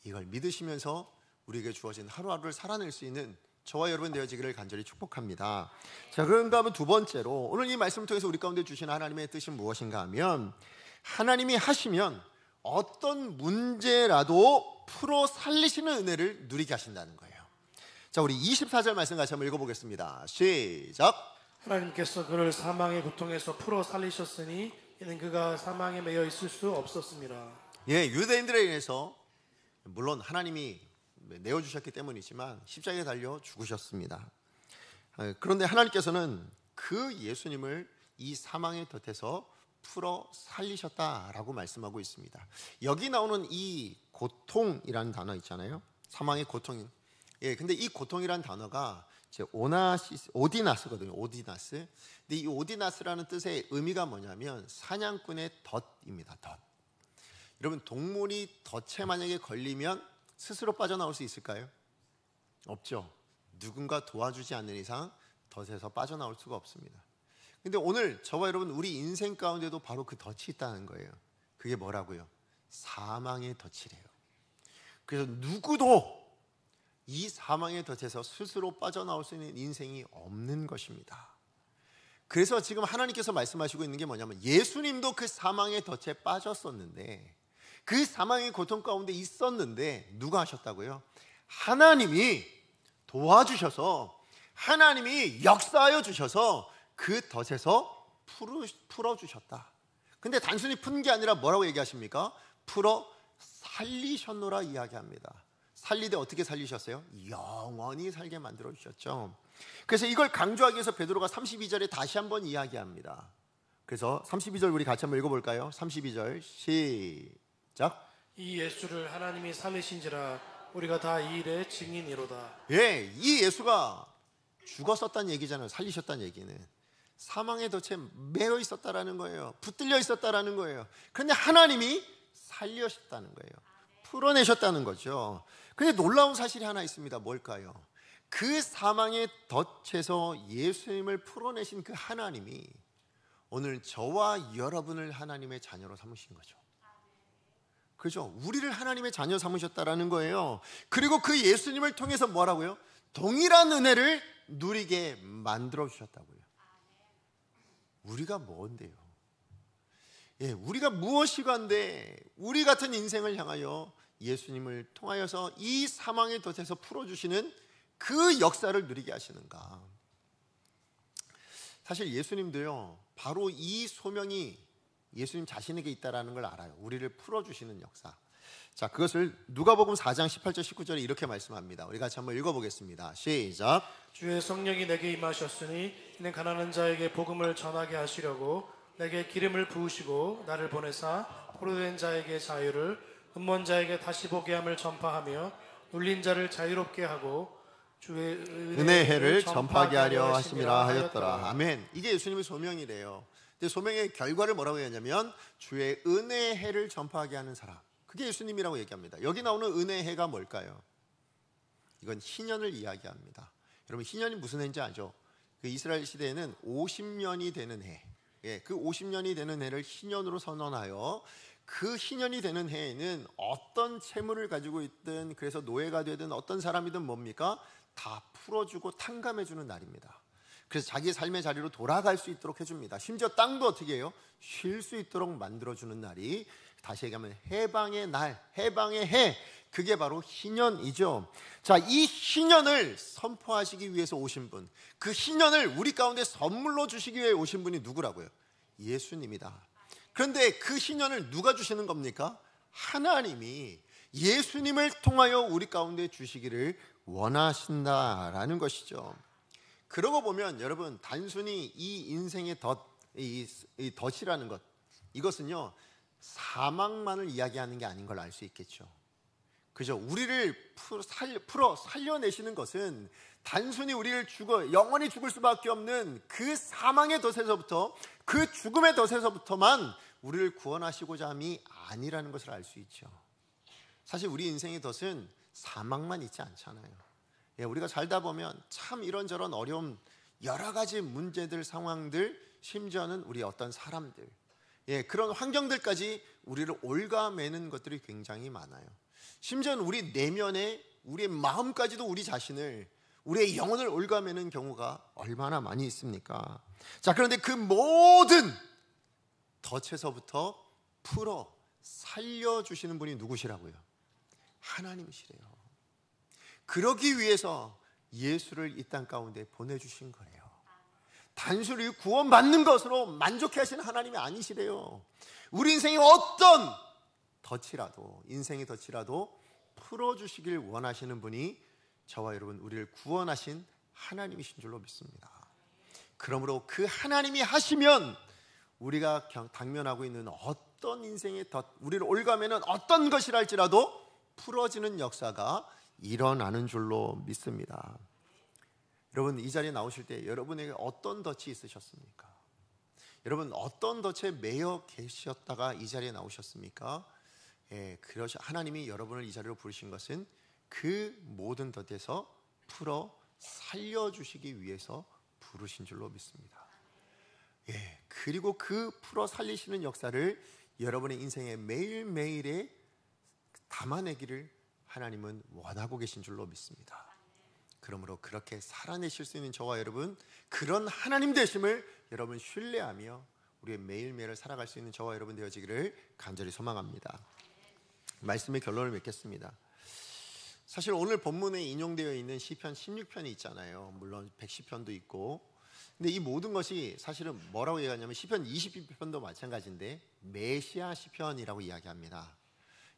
이걸 믿으시면서 우리에게 주어진 하루하루를 살아낼 수 있는 저와 여러분 되어지기를 간절히 축복합니다. 자, 그런가 하면 두 번째로, 오늘 이 말씀을 통해서 우리 가운데 주신 하나님의 뜻은 무엇인가 하면, 하나님이 하시면 어떤 문제라도 풀어 살리시는 은혜를 누리게 하신다는 거예요. 자, 우리 24절 말씀 같이 한번 읽어보겠습니다. 시작. 하나님께서 그를 사망의 고통에서 풀어 살리셨으니 이는 그가 사망에 매여 있을 수 없었습니다. 유대인들에 의해서 물론 하나님이 내어주셨기 때문이지만 십자가에 달려 죽으셨습니다. 그런데 하나님께서는 그 예수님을 이 사망의 덫에서 풀어 살리셨다라고 말씀하고 있습니다. 여기 나오는 이 고통이라는 단어 있잖아요. 사망의 고통. 예, 근데 이 고통이라는 단어가 이제 오디나스거든요. 오디나스. 근데 이 오디나스라는 뜻의 의미가 뭐냐면 사냥꾼의 덫입니다. 덫. 여러분, 동물이 덫에 만약에 걸리면 스스로 빠져나올 수 있을까요? 없죠. 누군가 도와주지 않는 이상 덫에서 빠져나올 수가 없습니다. 근데 오늘 저와 여러분, 우리 인생 가운데도 바로 그 덫이 있다는 거예요. 그게 뭐라고요? 사망의 덫이래요. 그래서 누구도 이 사망의 덫에서 스스로 빠져나올 수 있는 인생이 없는 것입니다. 그래서 지금 하나님께서 말씀하시고 있는 게 뭐냐면, 예수님도 그 사망의 덫에 빠졌었는데, 그 사망의 고통 가운데 있었는데 누가 하셨다고요? 하나님이 도와주셔서, 하나님이 역사하여 주셔서 그 덫에서 풀어주셨다. 근데 단순히 푼 게 아니라 뭐라고 얘기하십니까? 풀어 살리셨노라 이야기합니다. 살리되 어떻게 살리셨어요? 영원히 살게 만들어 주셨죠. 그래서 이걸 강조하기 위해서 베드로가 32절에 다시 한번 이야기합니다. 그래서 32절 우리 같이 한번 읽어볼까요? 32절 시작. 이 예수를 하나님이 삼으신지라 우리가 다 이 일의 증인이로다. 예, 이 예수가 죽었었다는 얘기잖아요. 살리셨다는 얘기는 사망의 덫에 매여 있었다라는 거예요. 붙들려 있었다라는 거예요. 그런데 하나님이 살려셨다는 거예요. 풀어내셨다는 거죠. 근데 놀라운 사실이 하나 있습니다. 뭘까요? 그 사망의 덫에서 예수님을 풀어내신 그 하나님이 오늘 저와 여러분을 하나님의 자녀로 삼으신 거죠. 그죠? 우리를 하나님의 자녀 삼으셨다라는 거예요. 그리고 그 예수님을 통해서 뭐라고요? 동일한 은혜를 누리게 만들어 주셨다고요. 우리가 뭔데요? 예, 우리가 무엇이간데 우리 같은 인생을 향하여 예수님을 통하여서 이 사망의 덫에서 풀어주시는 그 역사를 누리게 하시는가? 사실 예수님도요, 바로 이 소명이 예수님 자신에게 있다라는 걸 알아요. 우리를 풀어주시는 역사. 자, 그것을 누가복음 4장 18절 19절에 이렇게 말씀합니다. 우리 같이 한번 읽어보겠습니다. 시작. 주의 성령이 내게 임하셨으니 이는 가난한 자에게 복음을 전하게 하시려고 내게 기름을 부으시고 나를 보내사 포로된 자에게 자유를, 음모한 자에게 다시 보게 함을 전파하며 눌린 자를 자유롭게 하고 주의 은혜의 해를 전파하게 하려 하심이라 하였더라. 아멘. 이게 예수님의 소명이래요. 근데 소명의 결과를 뭐라고 했냐면 주의 은혜의 해를 전파하게 하는 사람. 그게 예수님이라고 얘기합니다. 여기 나오는 은혜의 해가 뭘까요? 이건 희년을 이야기합니다. 여러분, 희년이 무슨 해인지 아죠? 그 이스라엘 시대에는 50년이 되는 해, 예, 그 50년이 되는 해를 희년으로 선언하여 그 희년이 되는 해에는 어떤 채무를 가지고 있든, 그래서 노예가 되든 어떤 사람이든 뭡니까? 다 풀어주고 탕감해주는 날입니다. 그래서 자기의 삶의 자리로 돌아갈 수 있도록 해줍니다. 심지어 땅도 어떻게 해요? 쉴 수 있도록 만들어주는 날이, 다시 얘기하면 해방의 날, 해방의 해, 그게 바로 희년이죠. 자, 이 희년을 선포하시기 위해서 오신 분, 그 희년을 우리 가운데 선물로 주시기 위해 오신 분이 누구라고요? 예수님이다. 그런데 그 희년을 누가 주시는 겁니까? 하나님이 예수님을 통하여 우리 가운데 주시기를 원하신다라는 것이죠. 그러고 보면 여러분, 단순히 이 인생의 이 덫이라는 것, 이것은요 사망만을 이야기하는 게 아닌 걸 알 수 있겠죠. 그죠? 우리를 풀어 살려내시는 것은 단순히 우리를 영원히 죽을 수밖에 없는 그 사망의 덫에서부터, 그 죽음의 덫에서부터만 우리를 구원하시고자 함이 아니라는 것을 알 수 있죠. 사실 우리 인생의 덫은 사망만 있지 않잖아요. 예, 우리가 살다 보면 참 이런저런 어려움, 여러 가지 문제들, 상황들, 심지어는 우리 어떤 사람들, 예, 그런 환경들까지 우리를 옭아매는 것들이 굉장히 많아요. 심지어는 우리 내면에, 우리의 마음까지도 우리 자신을, 우리의 영혼을 옭아매는 경우가 얼마나 많이 있습니까? 자, 그런데 그 모든 덫에서부터 풀어 살려주시는 분이 누구시라고요? 하나님이시래요. 그러기 위해서 예수를 이 땅 가운데 보내주신 거예요. 단순히 구원받는 것으로 만족해 하시는 하나님이 아니시래요. 우리 인생의 어떤 덫이라도, 인생의 덫이라도 풀어주시길 원하시는 분이 저와 여러분, 우리를 구원하신 하나님이신 줄로 믿습니다. 그러므로 그 하나님이 하시면 우리가 당면하고 있는 어떤 인생의 우리를 올가매는 어떤 것이라 할지라도 풀어지는 역사가 일어나는 줄로 믿습니다. 여러분, 이 자리에 나오실 때 여러분에게 어떤 덫이 있으셨습니까? 여러분, 어떤 덫에 매여 계셨다가 이 자리에 나오셨습니까? 하나님이 여러분을 이 자리로 부르신 것은 그 모든 덫에서 풀어 살려주시기 위해서 부르신 줄로 믿습니다. 그리고 그 풀어 살리시는 역사를 여러분의 인생의 매일매일에 담아내기를 하나님은 원하고 계신 줄로 믿습니다. 그러므로 그렇게 살아내실 수 있는 저와 여러분, 그런 하나님 되심을 여러분 신뢰하며 우리의 매일매일을 살아갈 수 있는 저와 여러분 되어지기를 간절히 소망합니다. 말씀의 결론을 맺겠습니다. 사실 오늘 본문에 인용되어 있는 시편 16편이 있잖아요. 물론 110편도 있고, 근데 이 모든 것이 사실은 뭐라고 얘기하냐면 시편 22편도 마찬가지인데 메시아 시편이라고 이야기합니다.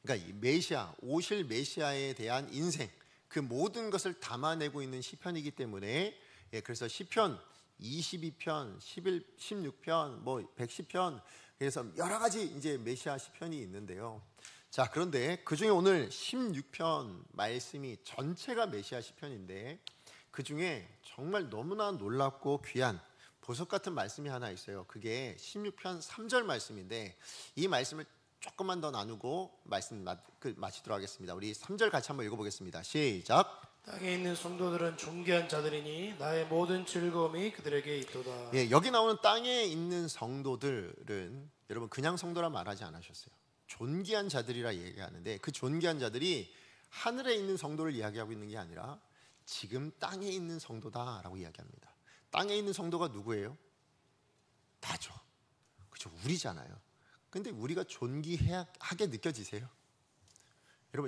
그러니까 이 메시아, 오실 메시아에 대한 인생, 그 모든 것을 담아내고 있는 시편이기 때문에, 그래서 시편 22편, 16편, 110편, 그래서 여러 가지 이제 메시아 시편이 있는데요. 자, 그런데 그 중에 오늘 16편 말씀이 전체가 메시아 시편인데 그 중에 정말 너무나 놀랍고 귀한 보석 같은 말씀이 하나 있어요. 그게 16편 3절 말씀인데 이 말씀을 조금만 더 나누고 말씀 마치도록 하겠습니다. 우리 3절 같이 한번 읽어보겠습니다. 시작. 땅에 있는 성도들은 존귀한 자들이니 나의 모든 즐거움이 그들에게 있도다. 여기 나오는 땅에 있는 성도들은 여러분 그냥 성도라 말하지 않으셨어요. 존귀한 자들이라 얘기하는데 그 존귀한 자들이 하늘에 있는 성도를 이야기하고 있는 게 아니라 지금 땅에 있는 성도다라고 이야기합니다. 땅에 있는 성도가 누구예요? 다죠. 그렇죠. 우리잖아요. 근데 우리가 존귀하게 느껴지세요?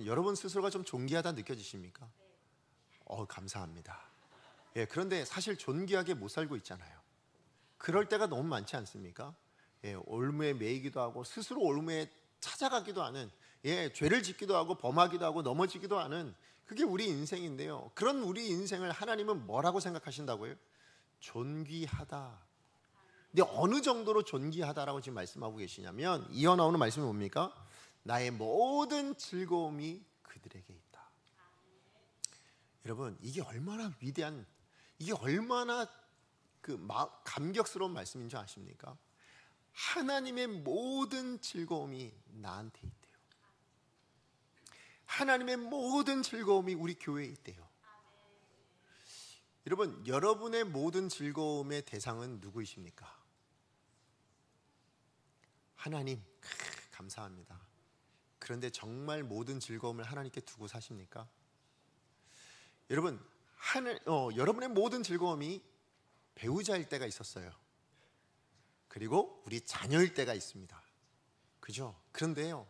여러분 스스로가 좀 존귀하다 느껴지십니까? 감사합니다. 그런데 사실 존귀하게 못 살고 있잖아요. 그럴 때가 너무 많지 않습니까? 올무에 매이기도 하고 스스로 올무에 찾아가기도 하는, 죄를 짓기도 하고 범하기도 하고 넘어지기도 하는, 그게 우리 인생인데요. 그런 우리 인생을 하나님은 뭐라고 생각하신다고요? 존귀하다. 근데 어느 정도로 존귀하다라고 지금 말씀하고 계시냐면 이어 나오는 말씀이 뭡니까? 나의 모든 즐거움이 그들에게 있다. 여러분, 이게 얼마나 위대한, 이게 얼마나 감격스러운 말씀인 줄 아십니까? 하나님의 모든 즐거움이 나한테 있대요. 하나님의 모든 즐거움이 우리 교회에 있대요. 여러분, 여러분의 모든 즐거움의 대상은 누구이십니까? 하나님. 감사합니다. 그런데 정말 모든 즐거움을 하나님께 두고 사십니까? 여러분, 여러분의 모든 즐거움이 배우자일 때가 있었어요. 그리고 우리 자녀일 때가 있습니다. 그죠? 그런데요,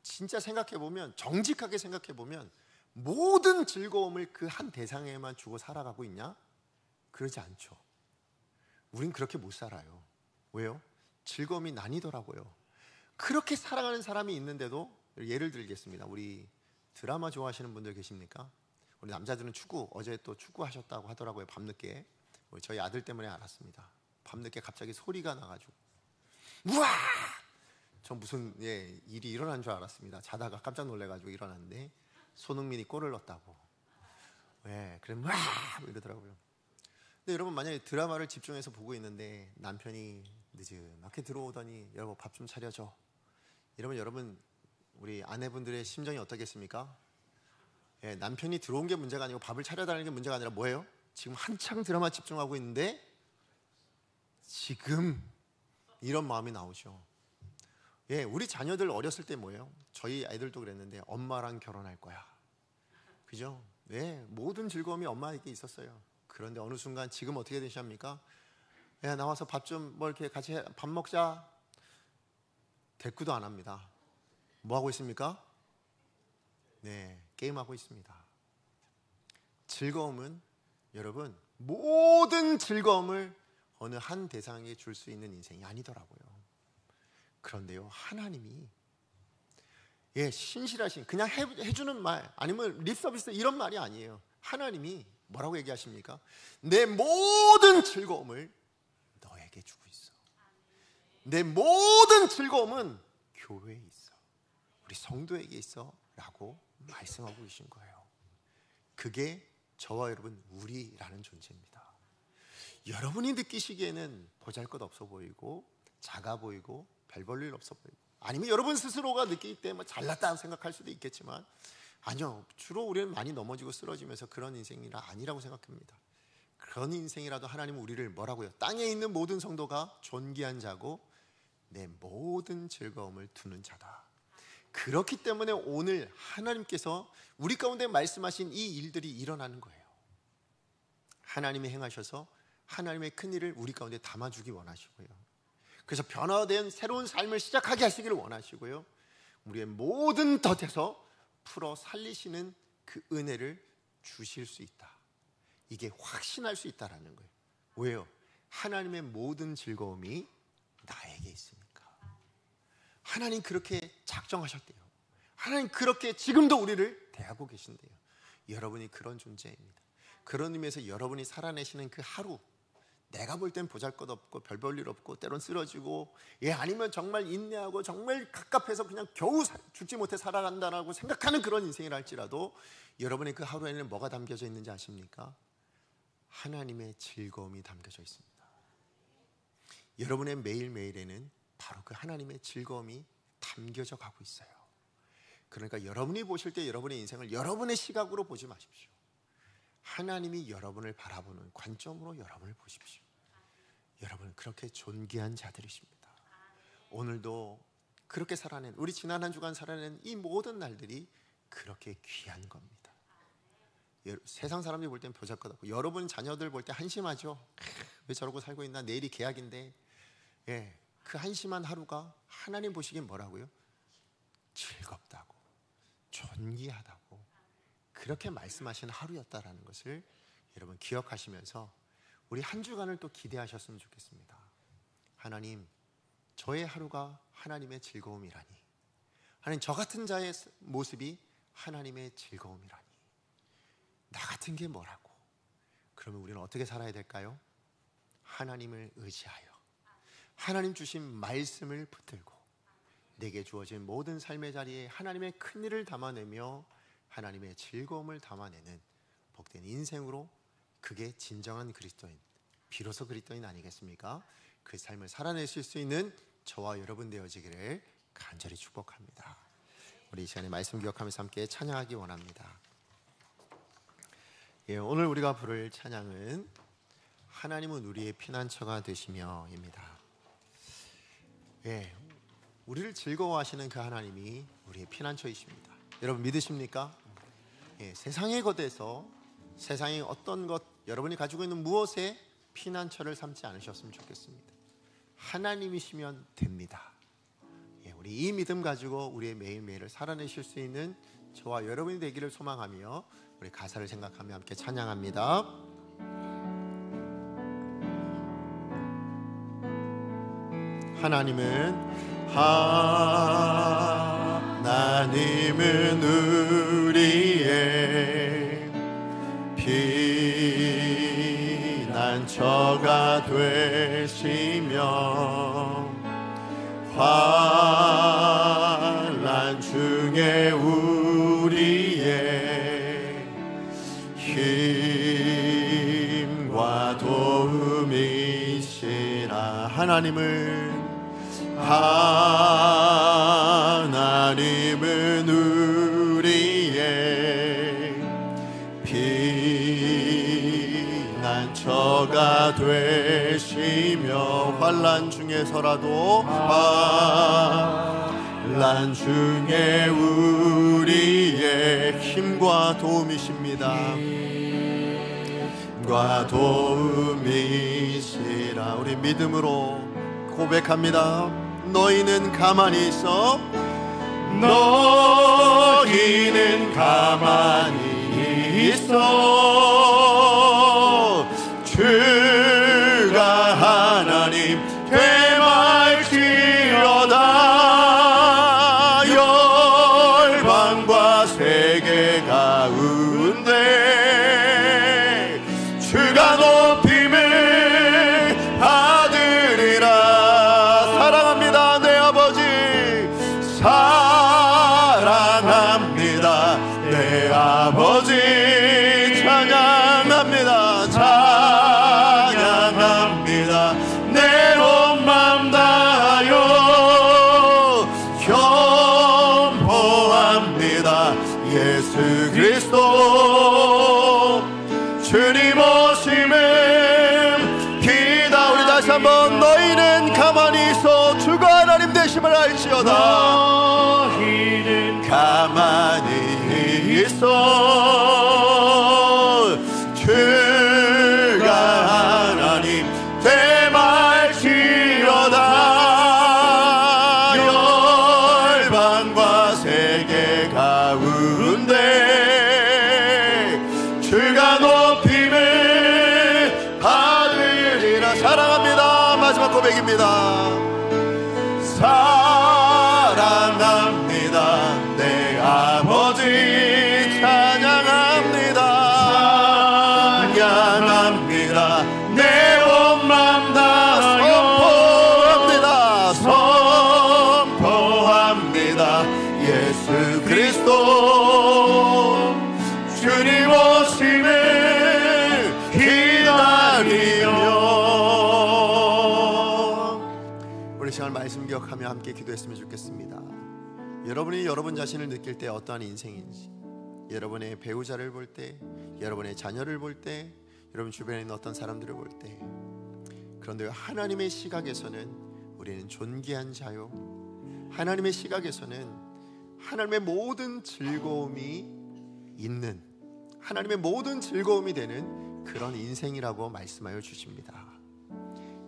진짜 생각해보면, 정직하게 생각해보면 모든 즐거움을 그 한 대상에만 주고 살아가고 있냐? 그러지 않죠. 우린 그렇게 못 살아요. 왜요? 즐거움이 나뉘더라고요. 그렇게 살아가는 사람이 있는데도, 예를 들겠습니다. 우리 드라마 좋아하시는 분들 계십니까? 우리 남자들은 축구, 어제 또 축구 하셨다고 하더라고요. 밤늦게. 저희 아들 때문에 알았습니다. 밤늦게 갑자기 소리가 나가지고 우와! 저 무슨 일이 일어난 줄 알았습니다. 자다가 깜짝 놀래가지고 일어났는데 손흥민이 골을 넣었다고. 그래 와! 이러더라고요. 근데 여러분, 만약에 드라마를 집중해서 보고 있는데 남편이 늦게 들어오더니 여보 밥 좀 차려줘. 이러면 여러분, 우리 아내분들의 심정이 어떻겠습니까? 남편이 들어온 게 문제가 아니고 밥을 차려달라는 게 문제가 아니라 뭐예요? 지금 한창 드라마 집중하고 있는데 지금 이런 마음이 나오죠. 우리 자녀들 어렸을 때 뭐예요? 저희 아이들도 그랬는데 엄마랑 결혼할 거야. 그죠? 모든 즐거움이 엄마에게 있었어요. 그런데 어느 순간 지금 어떻게 되십니까? 나와서 밥 좀 이렇게 같이 밥 먹자. 대꾸도 안 합니다. 뭐 하고 있습니까? 게임하고 있습니다. 즐거움은 여러분, 모든 즐거움을 어느 한 대상에게 줄 수 있는 인생이 아니더라고요. 그런데요, 하나님이 신실하신, 그냥 해주는 말 아니면 립서비스 이런 말이 아니에요. 하나님이 뭐라고 얘기하십니까? 내 모든 즐거움을 나에게 주고 있어. 내 모든 즐거움은 교회에 있어, 우리 성도에게 있어 라고 말씀하고 계신 거예요. 그게 저와 여러분, 우리라는 존재입니다. 여러분이 느끼시기에는 보잘것없어 보이고 작아 보이고 별 볼 일 없어 보이고, 아니면 여러분 스스로가 느끼기 때문에 잘났다고 생각할 수도 있겠지만, 아니요, 주로 우리는 많이 넘어지고 쓰러지면서 그런 인생이라 아니라고 생각합니다. 그런 인생이라도 하나님은 우리를 뭐라고요? 땅에 있는 모든 성도가 존귀한 자고 내 모든 즐거움을 두는 자다. 그렇기 때문에 오늘 하나님께서 우리 가운데 말씀하신 이 일들이 일어나는 거예요. 하나님이 행하셔서 하나님의 큰 일을 우리 가운데 담아주기 원하시고요, 그래서 변화된 새로운 삶을 시작하게 하시기를 원하시고요, 우리의 모든 덫에서 풀어 살리시는 그 은혜를 주실 수 있다. 이게 확신할 수 있다라는 거예요. 왜요? 하나님의 모든 즐거움이 나에게 있으니까. 하나님 그렇게 작정하셨대요. 하나님 그렇게 지금도 우리를 대하고 계신대요. 여러분이 그런 존재입니다. 그런 의미에서 여러분이 살아내시는 그 하루, 내가 볼 땐 보잘것없고 별 볼 일 없고 때론 쓰러지고, 아니면 정말 인내하고 정말 갑갑해서 그냥 겨우 죽지 못해 살아간다라고 생각하는 그런 인생이라 할지라도, 여러분의 그 하루에는 뭐가 담겨져 있는지 아십니까? 하나님의 즐거움이 담겨져 있습니다. 여러분의 매일매일에는 바로 그 하나님의 즐거움이 담겨져 가고 있어요. 그러니까 여러분이 보실 때 여러분의 인생을 여러분의 시각으로 보지 마십시오. 하나님이 여러분을 바라보는 관점으로 여러분을 보십시오. 여러분은 그렇게 존귀한 자들이십니다. 오늘도 그렇게 살아낸, 우리 지난 한 주간 살아낸 이 모든 날들이 그렇게 귀한 겁니다. 세상 사람들이 볼 땐 보잘것없고, 여러분 자녀들 볼 때 한심하죠. 왜 저러고 살고 있나, 내일이 계약인데. 그 한심한 하루가 하나님 보시기엔 뭐라고요? 즐겁다고, 존귀하다고, 그렇게 말씀하신 하루였다라는 것을 여러분 기억하시면서 우리 한 주간을 또 기대하셨으면 좋겠습니다. 하나님, 저의 하루가 하나님의 즐거움이라니, 하나님 저 같은 자의 모습이 하나님의 즐거움이라니, 나 같은 게 뭐라고? 그러면 우리는 어떻게 살아야 될까요? 하나님을 의지하여 하나님 주신 말씀을 붙들고 내게 주어진 모든 삶의 자리에 하나님의 큰 일을 담아내며 하나님의 즐거움을 담아내는 복된 인생으로, 그게 진정한 그리스도인, 비로소 그리스도인 아니겠습니까? 그 삶을 살아내실 수 있는 저와 여러분 되어지기를 간절히 축복합니다. 우리 이 시간에 말씀 기억하면서 함께 찬양하기 원합니다. 오늘 우리가 부를 찬양은 하나님은 우리의 피난처가 되시며입니다. 우리를 즐거워하시는 그 하나님이 우리의 피난처이십니다. 여러분 믿으십니까? 세상의 것에서, 세상의 어떤 것, 여러분이 가지고 있는 무엇에 피난처를 삼지 않으셨으면 좋겠습니다. 하나님이시면 됩니다. 우리 이 믿음 가지고 우리의 매일매일을 살아내실 수 있는 저와 여러분이 되기를 소망하며 우리 가사를 생각하며 함께 찬양합니다. 하나님은 우리의 피난처가 되시며 환난 중에 우리의 힘과 도움이시라. 하나님은 우리의 피난처가 되시며 환난 중에서라도 환난 중에 우리의 힘과 도움이십니다. 힘과 도움이시라. 우리 믿음으로 고백합니다. 너희는 가만히 있어, 너희는 가만히 있어, 주가 하나님 되말지어다. 열방과 세계 가운데 주가 높임을 받으 알지어다. 너희는 가만히 있어 주가 하나님 대말지어다. 열방과 세계 가운데 주가 높임을 받으리라. 사랑합니다. 마지막 고백입니다. 사랑합니다. 내 아버지 찬양합니다. 찬양합니다. 내 온 맘 다하여 선포합니다. 예수 그리스도 주님 오심을 기다리며. 우리 시간 말씀 기억하며 함께 기도했으면 좋겠습니다. 여러분이 여러분 자신을 느낄 때 어떠한 인생인지, 여러분의 배우자를 볼 때, 여러분의 자녀를 볼 때, 여러분 주변에 있는 어떤 사람들을 볼 때, 그런데 하나님의 시각에서는 우리는 존귀한 자요, 하나님의 시각에서는 하나님의 모든 즐거움이 있는, 하나님의 모든 즐거움이 되는 그런 인생이라고 말씀하여 주십니다.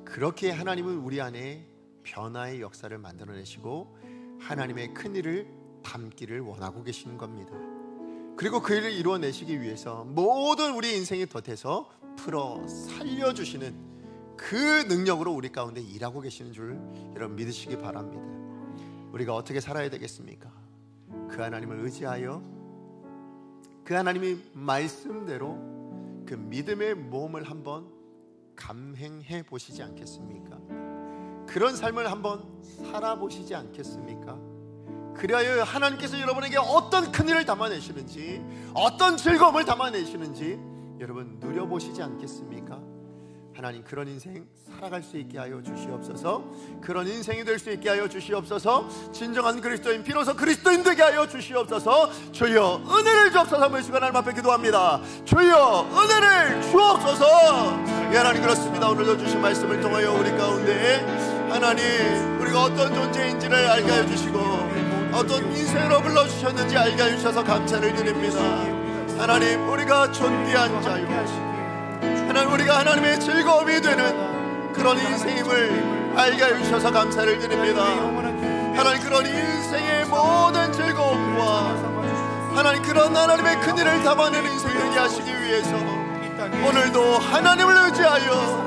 그렇게 하나님은 우리 안에 변화의 역사를 만들어내시고 하나님의 큰 일을 담기를 원하고 계시는 겁니다. 그리고 그 일을 이루어내시기 위해서 모든 우리 인생의 덫에서 풀어 살려주시는 그 능력으로 우리 가운데 일하고 계시는 줄 여러분 믿으시기 바랍니다. 우리가 어떻게 살아야 되겠습니까? 그 하나님을 의지하여 그 하나님의 말씀대로 그 믿음의 몸을 한번 감행해 보시지 않겠습니까? 그런 삶을 한번 살아보시지 않겠습니까? 그리하여 하나님께서 여러분에게 어떤 큰일을 담아내시는지, 어떤 즐거움을 담아내시는지 여러분 누려보시지 않겠습니까? 하나님 그런 인생 살아갈 수 있게 하여 주시옵소서. 그런 인생이 될 수 있게 하여 주시옵소서. 진정한 그리스도인, 비로소 그리스도인 되게 하여 주시옵소서. 주여 은혜를 주옵소서. 이 시간 하나님 앞에 기도합니다. 주여 은혜를 주옵소서. 예, 하나님 그렇습니다. 오늘도 주신 말씀을 통하여 우리 가운데 하나님 우리가 어떤 존재인지를 알게 하여 주시고 어떤 인생으로 불러주셨는지 알게 하여 주셔서 감사를 드립니다. 하나님 우리가 존귀한 자요, 하나님 우리가 하나님의 즐거움이 되는 그런 인생임을 알게 하여 주셔서 감사를 드립니다. 하나님 그런 인생의 모든 즐거움과 하나님 그런 하나님의 큰일을 담아내는 인생 되게 하시기 위해서 오늘도 하나님을 의지하여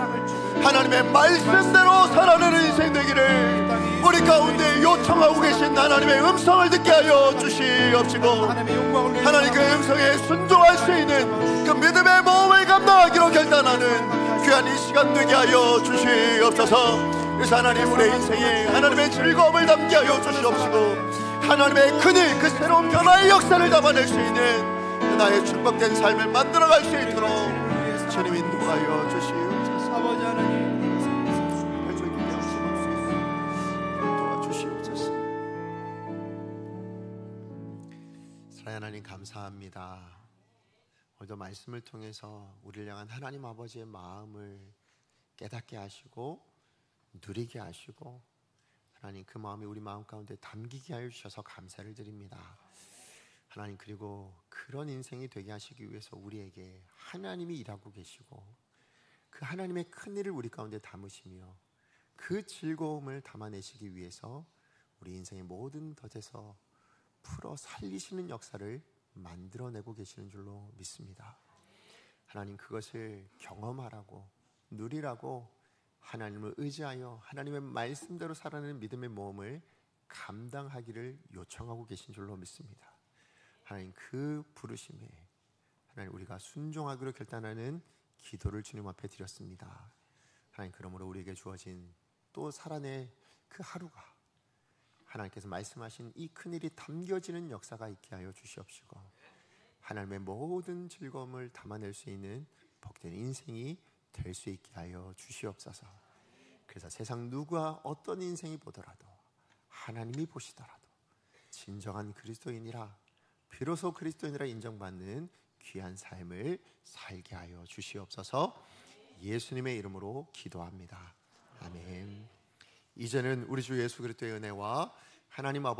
하나님의 말씀대로 살아내는 인생 되기를 우리 가운데 요청하고 계신 하나님의 음성을 듣게 하여 주시옵시고 하나님 그 음성에 순종할 수 있는 그 믿음의 몸을 감당하기로 결단하는 귀한 이 시간 되게 하여 주시옵소서. 그래서 하나님 우리 인생에 하나님의 즐거움을 담게 하여 주시옵시고 하나님의 큰일 그 새로운 변화의 역사를 담아낼 수 있는 나의 축복된 삶을 만들어갈 수 있도록 주님 인도하여 주시옵소서. 아버지 하나님 도와주시옵소서. 사랑하는 하나님 감사합니다. 오늘도 말씀을 통해서 우리를 향한 하나님 아버지의 마음을 깨닫게 하시고 누리게 하시고 하나님 그 마음이 우리 마음 가운데 담기게 하여 주셔서 감사를 드립니다. 하나님 그리고 그런 인생이 되게 하시기 위해서 우리에게 하나님이 일하고 계시고 그 하나님의 큰 일을 우리 가운데 담으시며 그 즐거움을 담아내시기 위해서 우리 인생의 모든 덫에서 풀어 살리시는 역사를 만들어내고 계시는 줄로 믿습니다. 하나님 그것을 경험하라고 누리라고 하나님을 의지하여 하나님의 말씀대로 살아내는 믿음의 모험을 감당하기를 요청하고 계신 줄로 믿습니다. 하나님 그 부르심에 하나님 우리가 순종하기로 결단하는 기도를 주님 앞에 드렸습니다. 하나님 그러므로 우리에게 주어진 또 살아낼 그 하루가 하나님께서 말씀하신 이 큰일이 담겨지는 역사가 있게 하여 주시옵시고 하나님의 모든 즐거움을 담아낼 수 있는 복된 인생이 될 수 있게 하여 주시옵소서. 그래서 세상 누가 어떤 인생이 보더라도 하나님이 보시더라도 진정한 그리스도인이라 비로소 그리스도인이라 인정받는 귀한 삶을 살게 하여 주시옵소서. 예수님의 이름으로 기도합니다. 아멘. 이제는 우리 주 예수 그리스도의 은혜와 하나님 아버지